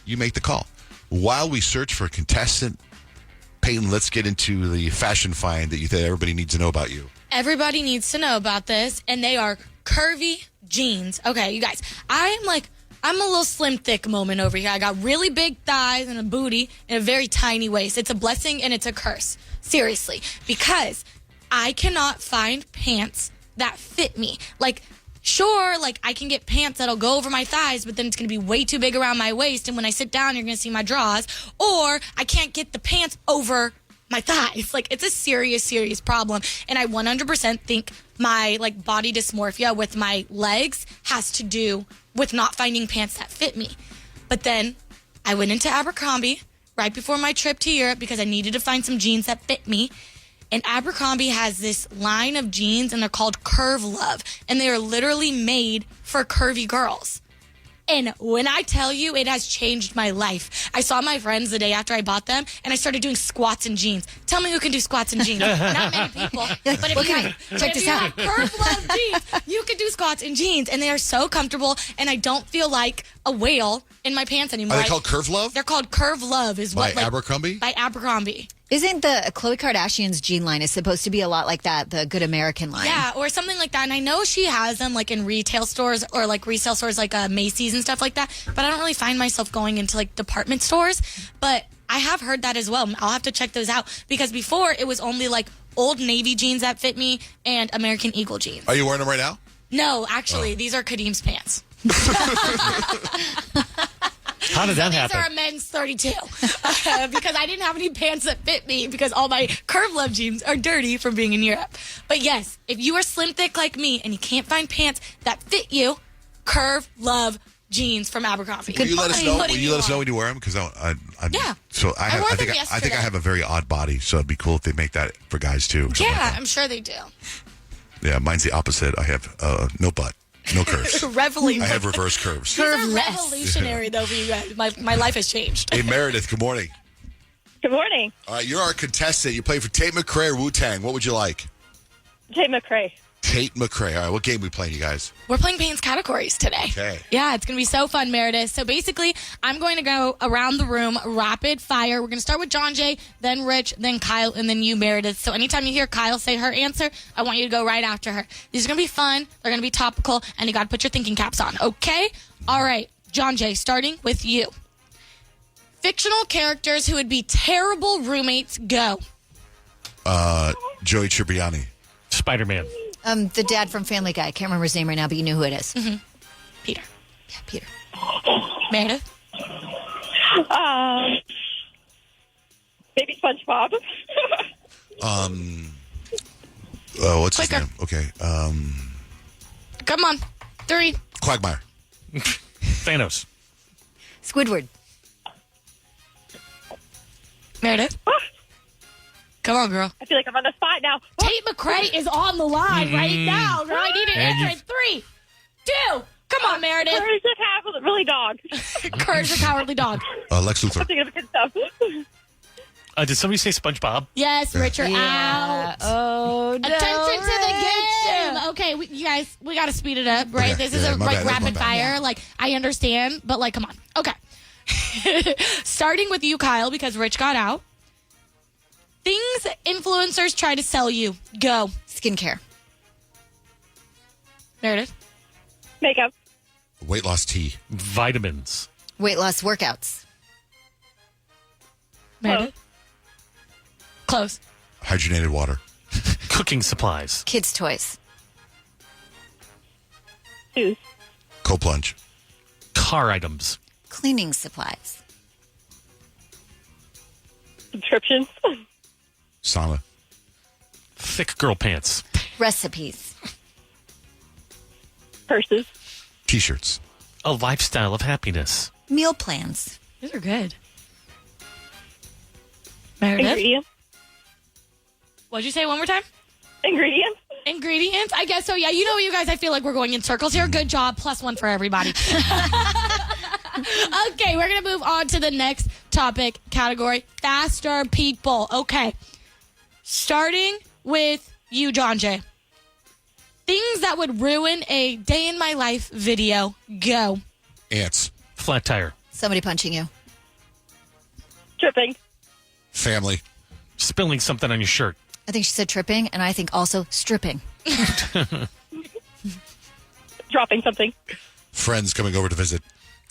you make the call. While we search for a contestant, Payton, let's get into the fashion find that you think everybody needs to know about you. Everybody needs to know about this, and they are curvy jeans. Okay, you guys, I'm a little slim thick moment over here. I got really big thighs and a booty and a very tiny waist. It's a blessing and it's a curse. Seriously. Because I cannot find pants that fit me. Sure, I can get pants that'll go over my thighs, but then it's going to be way too big around my waist. And when I sit down, you're going to see my drawers. Or I can't get the pants over my thighs. It's a serious, serious problem. And I 100% think my, body dysmorphia with my legs has to do with not finding pants that fit me. But then I went into Abercrombie right before my trip to Europe because I needed to find some jeans that fit me. And Abercrombie has this line of jeans, and they're called Curve Love. And they are literally made for curvy girls. And when I tell you, it has changed my life. I saw my friends the day after I bought them, and I started doing squats in jeans. Tell me who can do squats in jeans. Not many people. But if you have Curve Love jeans, you can do squats in jeans. And they are so comfortable, and I don't feel like a whale in my pants anymore. Are they called Curve Love? They're called Curve Love. By Abercrombie? By Abercrombie. Isn't the Khloe Kardashian's jean line is supposed to be a lot like that, the Good American line? Yeah, or something like that. And I know she has them in retail stores or resale stores like Macy's and stuff like that. But I don't really find myself going into department stores. But I have heard that as well. I'll have to check those out because before it was only Old Navy jeans that fit me and American Eagle jeans. Are you wearing them right now? No, actually, these are Kadim's pants. How did that happen? These are a men's 32 because I didn't have any pants that fit me because all my Curve Love jeans are dirty from being in Europe. But yes, if you are slim thick like me and you can't find pants that fit you, Curve Love jeans from Abercrombie. Will you let us know? Will you let us know when you wear them? Because yeah. So I think I have a very odd body, so it'd be cool if they make that for guys too. Yeah, I'm sure they do. Yeah, mine's the opposite. I have no butt. No curves. I have reverse curves. These are revolutionary, though, for you guys. My life has changed. Hey, Meredith, good morning. Good morning. All right, you're our contestant. You play for Tate McRae or Wu-Tang. What would you like? Tate McRae. Tate McRae. All right, what game are we playing, you guys? We're playing Payton's categories today. Okay. Yeah, it's going to be so fun, Meredith. So basically, I'm going to go around the room, rapid fire. We're going to start with Johnjay, then Rich, then Kyle, and then you, Meredith. So anytime you hear Kyle say her answer, I want you to go right after her. These are going to be fun. They're going to be topical, and you got to put your thinking caps on, okay? All right, Johnjay, starting with you. Fictional characters who would be terrible roommates, go. Joey Tribbiani. Spider-Man. The dad from Family Guy. I can't remember his name right now, but you knew who it is. Mm-hmm. Peter. Yeah, Peter. Meredith? Maybe SpongeBob. What's his name? Okay. Come on. 3. Quagmire. Thanos. Squidward. Meredith? Come on, girl. I feel like I'm on the spot now. Tate McRae is on the line right now. Girl, I need an answer in 3, 2. Come on, Meredith. Courage the Cowardly Dog. Courage the Cowardly Dog. Lex Luthor. I'm thinking of good stuff. Did somebody say SpongeBob? Yes, Richard, out. Oh, no. Attention to the game. Okay, you guys, we got to speed it up, right? Okay, This is my bad, rapid my bad. fire. I understand, but come on. Okay. Starting with you, Kyle, because Rich got out. Things influencers try to sell you. Go. Skincare. Meredith. Makeup. Weight loss tea. Vitamins. Weight loss workouts. Meredith. Close. Hydrogenated water. Cooking supplies. Kids' toys. Shoes. Cold plunge. Car items. Cleaning supplies. Subscriptions. Sauna. Thick girl pants. Recipes. Purses. T-shirts. A lifestyle of happiness. Meal plans. These are good. Meredith. Ingredients. What'd you say one more time? Ingredients. Ingredients? I guess so. Yeah, you know, you guys, I feel like we're going in circles here. Good job. +1 for everybody. Okay, we're going to move on to the next topic category. Faster people. Okay. Starting with you, Johnjay. Things that would ruin a day in my life video. Go. Ants. Flat tire. Somebody punching you. Tripping. Family. Spilling something on your shirt. I think she said tripping, and I think also stripping. Dropping something. Friends coming over to visit.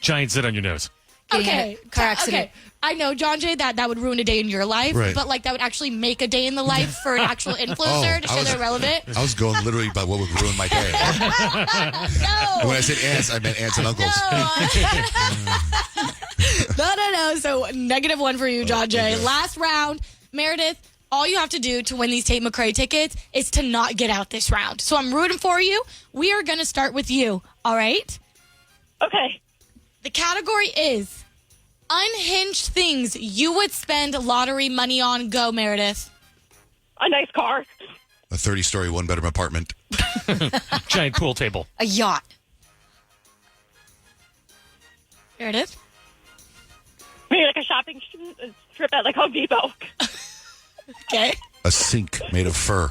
Giant zit on your nose. Okay. Car accident. Okay. I know, Johnjay, that would ruin a day in your life, Right. but like that would actually make a day in the life for an actual influencer to show they're relevant. I was going literally about what would ruin my day. No. When I said aunts, I meant aunts and uncles. No. So -1 for you, Johnjay. Last round, Meredith. All you have to do to win these Tate McRae tickets is to not get out this round. So I'm rooting for you. We are going to start with you. All right? Okay. The category is unhinged things you would spend lottery money on. Go, Meredith. A nice car. A 30-story, one-bedroom apartment. Giant pool table. A yacht. Meredith? Maybe like a shopping trip at like Home Depot. Okay. A sink made of fur.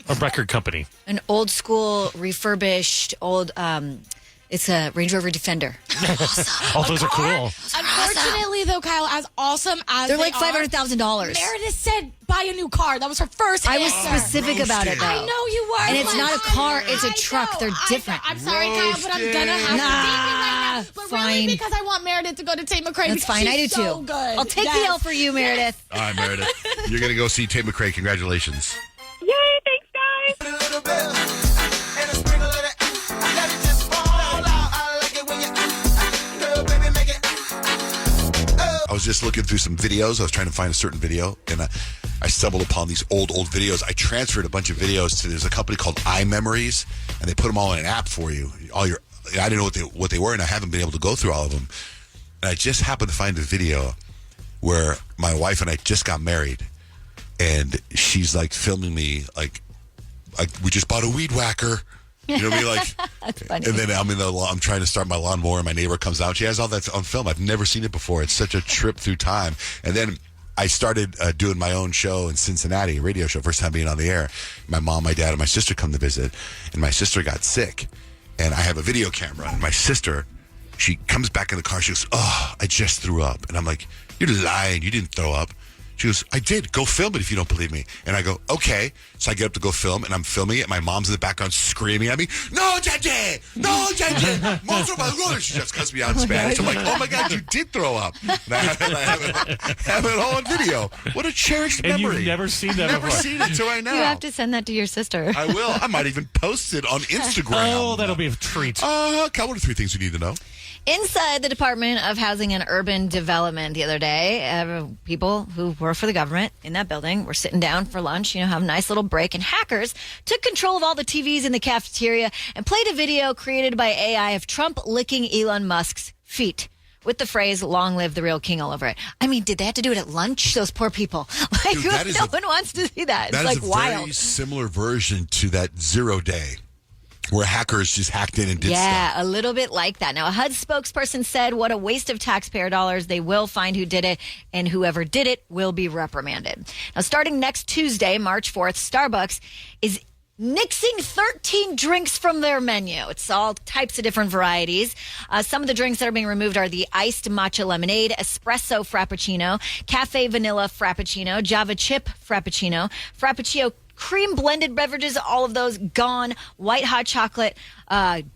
A record company. An old school, refurbished, it's a Range Rover Defender. Oh, those are cool. Unfortunately, though, Kyle, as awesome as They're they like $500,000. Meredith said buy a new car. That was her first I was answer. specific about it, though. I know you were. And it's not a car, it's a truck. They're different. I'm sorry, Kyle, but I'm going to have to beat you right now. But fine. really, because I want Meredith to go to Tate McRae. That's fine. I do, She's so too. Good. I'll take the L for you, Meredith. All right, Meredith. You're going to go see Tate McRae. Congratulations. Yay, thanks, guys. I was just looking through some videos. I was trying to find a certain video, and I stumbled upon these old videos. I transferred a bunch of videos to, there's a company called iMemories, and they put them all in an app for you. I didn't know what they were, and I haven't been able to go through all of them. And I just happened to find a video where my wife and I just got married, and she's like filming me like we just bought a weed whacker. You know what I mean? Like, that's funny. And then I'm trying to start my lawnmower, and my neighbor comes out. She has all that on film. I've never seen it before. It's such a trip through time. And then I started doing my own show in Cincinnati, a radio show, first time being on the air. My mom, my dad, and my sister come to visit, and my sister got sick. And I have a video camera, and my sister, she comes back in the car. She goes, "Oh, I just threw up." And I'm like, "You're lying. You didn't throw up." She goes, "I did. Go film it if you don't believe me." And I go, "Okay." So I get up to go film, and I'm filming it. My mom's in the background screaming at me, "No, Johnjay! No, Johnjay! Monster my Lord!" She just cuts me out in Spanish. I'm like, "Oh my God, you did throw up." And I have it all on video. What a cherished And memory. you've never seen that Never before. seen it till right now. You have to send that to your sister. I will. I might even post it on Instagram. Oh, that'll be a treat. Kyle, what are 3 things you need to know? Inside the Department of Housing and Urban Development the other day, people who work for the government in that building were sitting down for lunch, have a nice little break, and hackers took control of all the TVs in the cafeteria and played a video created by AI of Trump licking Elon Musk's feet with the phrase, "Long live the real king" all over it. I mean, did they have to do it at lunch? Those poor people. Like, Dude, that is no one wants to see that. It's like a wild. very similar version to that 0 day where hackers just hacked in and did stuff. Yeah, a little bit like that. Now, a HUD spokesperson said, "What a waste of taxpayer dollars. They will find who did it, and whoever did it will be reprimanded." Now, starting next Tuesday, March 4th, Starbucks is nixing 13 drinks from their menu. It's all types of different varieties. Some of the drinks that are being removed are the iced matcha lemonade, espresso frappuccino, cafe vanilla frappuccino, Java chip frappuccino, frappuccino cream blended beverages, all of those gone. White hot chocolate,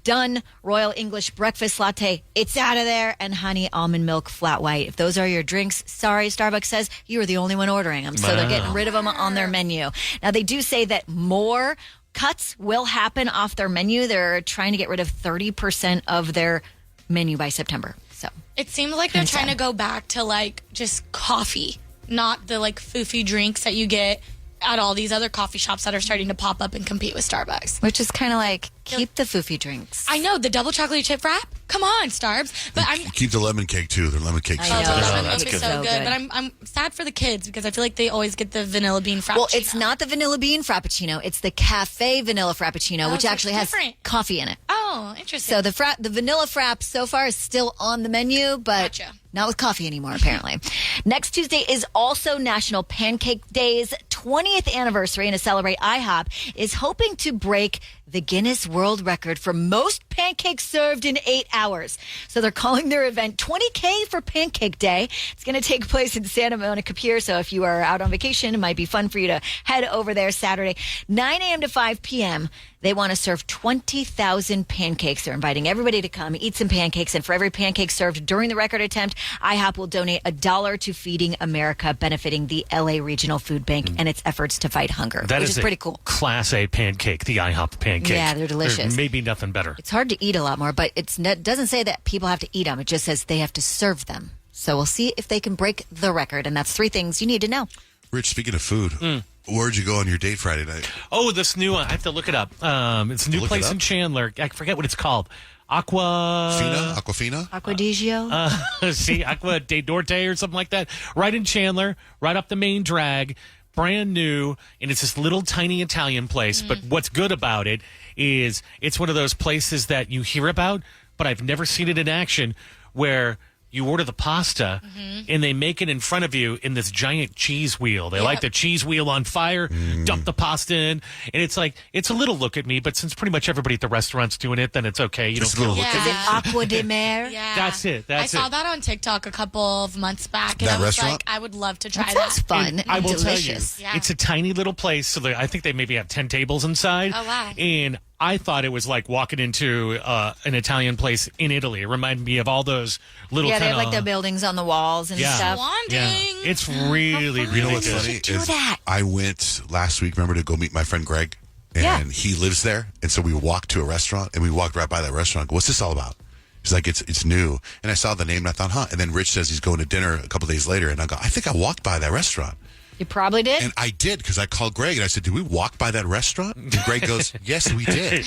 done. Royal English breakfast latte, it's out of there. And honey almond milk flat white. If those are your drinks, sorry, Starbucks says you were the only one ordering them. So they're getting rid of them on their menu. Now, they do say that more cuts will happen off their menu. They're trying to get rid of 30% of their menu by September. So it seems like they're trying to go back to like just coffee, not the like foofy drinks that you get at all these other coffee shops that are starting to pop up and compete with Starbucks. Which is kind of like, keep the foofy drinks. I know, the double chocolate chip wrap. Come on, Starbs. But I'm Keep the lemon cake, too. The lemon cake's lemon fantastic. cake is so good. But I'm sad for the kids because I feel like they always get the vanilla bean frappuccino. Well, it's not the vanilla bean frappuccino. It's the cafe vanilla frappuccino, which so actually has different. coffee in it. Oh, interesting. So the vanilla frap so far is still on the menu, but not with coffee anymore, apparently. Next Tuesday is also National Pancake Day's 20th anniversary, and to celebrate, IHOP is hoping to break the Guinness World Record for most pancakes served in 8 hours. So they're calling their event 20K for Pancake Day. It's going to take place in Santa Monica Pier, so if you are out on vacation, it might be fun for you to head over there Saturday, 9 a.m. to 5 p.m. They want to serve 20,000 pancakes. They're inviting everybody to come eat some pancakes. And for every pancake served during the record attempt, IHOP will donate $1 to Feeding America, benefiting the LA Regional Food Bank and its efforts to fight hunger, which is pretty cool. Class A pancake, the IHOP pancake. Yeah, they're delicious. There's maybe nothing better. It's hard to eat a lot more, but it doesn't say that people have to eat them. It just says they have to serve them. So we'll see if they can break the record. And that's 3 things you need to know. Rich, speaking of food, where'd you go on your date Friday night? Oh, this new one. I have to look it up. It's a new place in Chandler. I forget what it's called. Aquafina? Aquadigio? See, Aqua de Dorte or something like that. Right in Chandler, right up the main drag. Brand new, and it's this little tiny Italian place. But what's good about it is it's one of those places that you hear about, but I've never seen it in action, where you order the pasta and they make it in front of you in this giant cheese wheel. They light the cheese wheel on fire, dump the pasta in, and it's like, it's a little look at me, but since pretty much everybody at the restaurant's doing it, then it's okay. You Just don't a little feel look Is it Aqua de Mer? Yeah. That's it. I saw that on TikTok a couple of months back, and That I was restaurant? like, I would love to try That sounds that. fun. I will delicious. tell you, it's a tiny little place. So I think they maybe have 10 tables inside. Oh, wow. And I thought it was like walking into an Italian place in Italy. It reminded me of all those little Yeah, they have kinda, like the buildings on the walls and stuff. Yeah. It's really, really You know what's good. funny is I went last week, remember, to go meet my friend Greg, and he lives there. And so we walked to a restaurant, and we walked right by that restaurant. What's this all about? He's like, it's new. And I saw the name, and I thought, And then Rich says he's going to dinner a couple days later, and I go, I think I walked by that restaurant. You probably did? And I did, because I called Greg, and I said, did we walk by that restaurant? And Greg goes, yes, we did.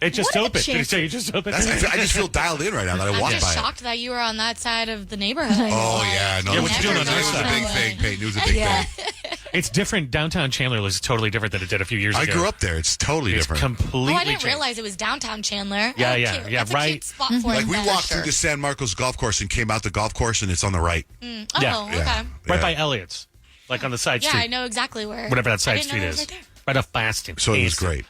It just opened. Did he say it just opened? I just feel dialed in right now that I I'm walked just by it. shocked that you were on that side of the neighborhood. Oh, yeah. No, Yeah, what you doing on it our was side? a big thing, Payton. It was a big thing. It's different. Downtown Chandler is totally different than it did a few years ago. I grew up there. It's totally different. Completely Oh, I didn't changed. realize it was downtown Chandler. Yeah, Oh, yeah, cute. yeah, That's a right. cute spot for Like, it we then. walked through the San Marcos golf course and came out the golf course, and it's on the right. Oh, Yeah. okay. Right by Elliott's. Like on the side Yeah, street. I know exactly where. Whatever that I side didn't know street it was is. right there. Right off Bastion. So it was great.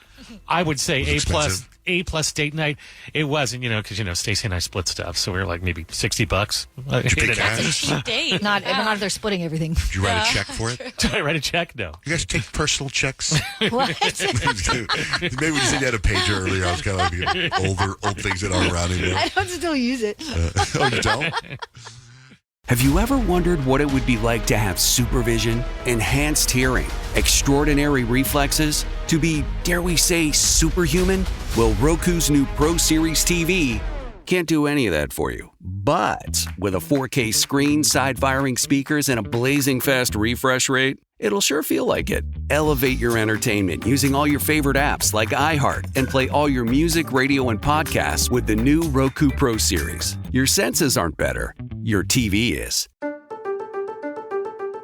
I would say Was it A plus date night. It wasn't, because Stacey and I split stuff, so we were like maybe $60. Did you pay That's a cash? cheap date. Not if they're splitting everything. Did you write a check for it? Did I write a check? No. You guys take personal checks? What? Maybe we said you had a pager earlier. I was kind of like old things that aren't around anymore. I don't still use it. Oh, you don't? Have you ever wondered what it would be like to have supervision, enhanced hearing, extraordinary reflexes, to be, dare we say, superhuman? Well, Roku's new Pro Series TV can't do any of that for you. But with a 4K screen, side-firing speakers, and a blazing fast refresh rate, it'll sure feel like it. Elevate your entertainment using all your favorite apps like iHeart and play all your music, radio, and podcasts with the new Roku Pro Series. Your senses aren't better. Your TV is.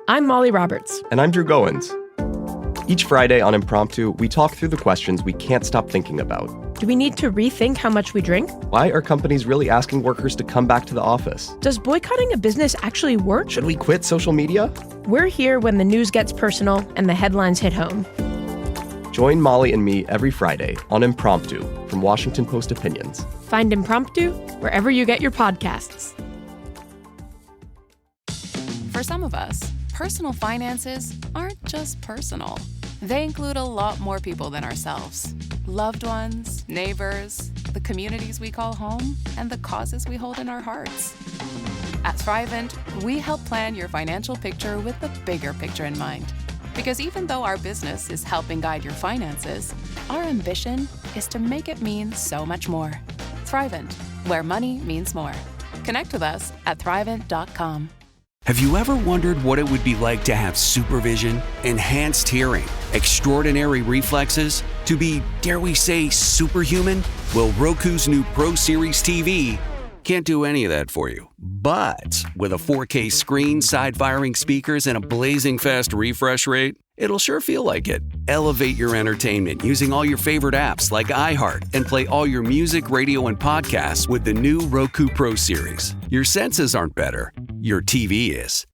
I'm Molly Roberts. And I'm Drew Goins. Each Friday on Impromptu, we talk through the questions we can't stop thinking about. Do we need to rethink how much we drink? Why are companies really asking workers to come back to the office? Does boycotting a business actually work? Should we quit social media? We're here when the news gets personal and the headlines hit home. Join Molly and me every Friday on Impromptu from Washington Post Opinions. Find Impromptu wherever you get your podcasts. For some of us, personal finances aren't just personal. They include a lot more people than ourselves. Loved ones, neighbors, the communities we call home, and the causes we hold in our hearts. At Thrivent, we help plan your financial picture with the bigger picture in mind. Because even though our business is helping guide your finances, our ambition is to make it mean so much more. Thrivent, where money means more. Connect with us at thrivent.com. Have you ever wondered what it would be like to have supervision, enhanced hearing, extraordinary reflexes, to be, dare we say, superhuman? Well, Roku's new Pro Series TV can't do any of that for you. But with a 4K screen, side-firing speakers, and a blazing fast refresh rate, it'll sure feel like it. Elevate your entertainment using all your favorite apps like iHeart and play all your music, radio, and podcasts with the new Roku Pro Series. Your senses aren't better. Your TV is.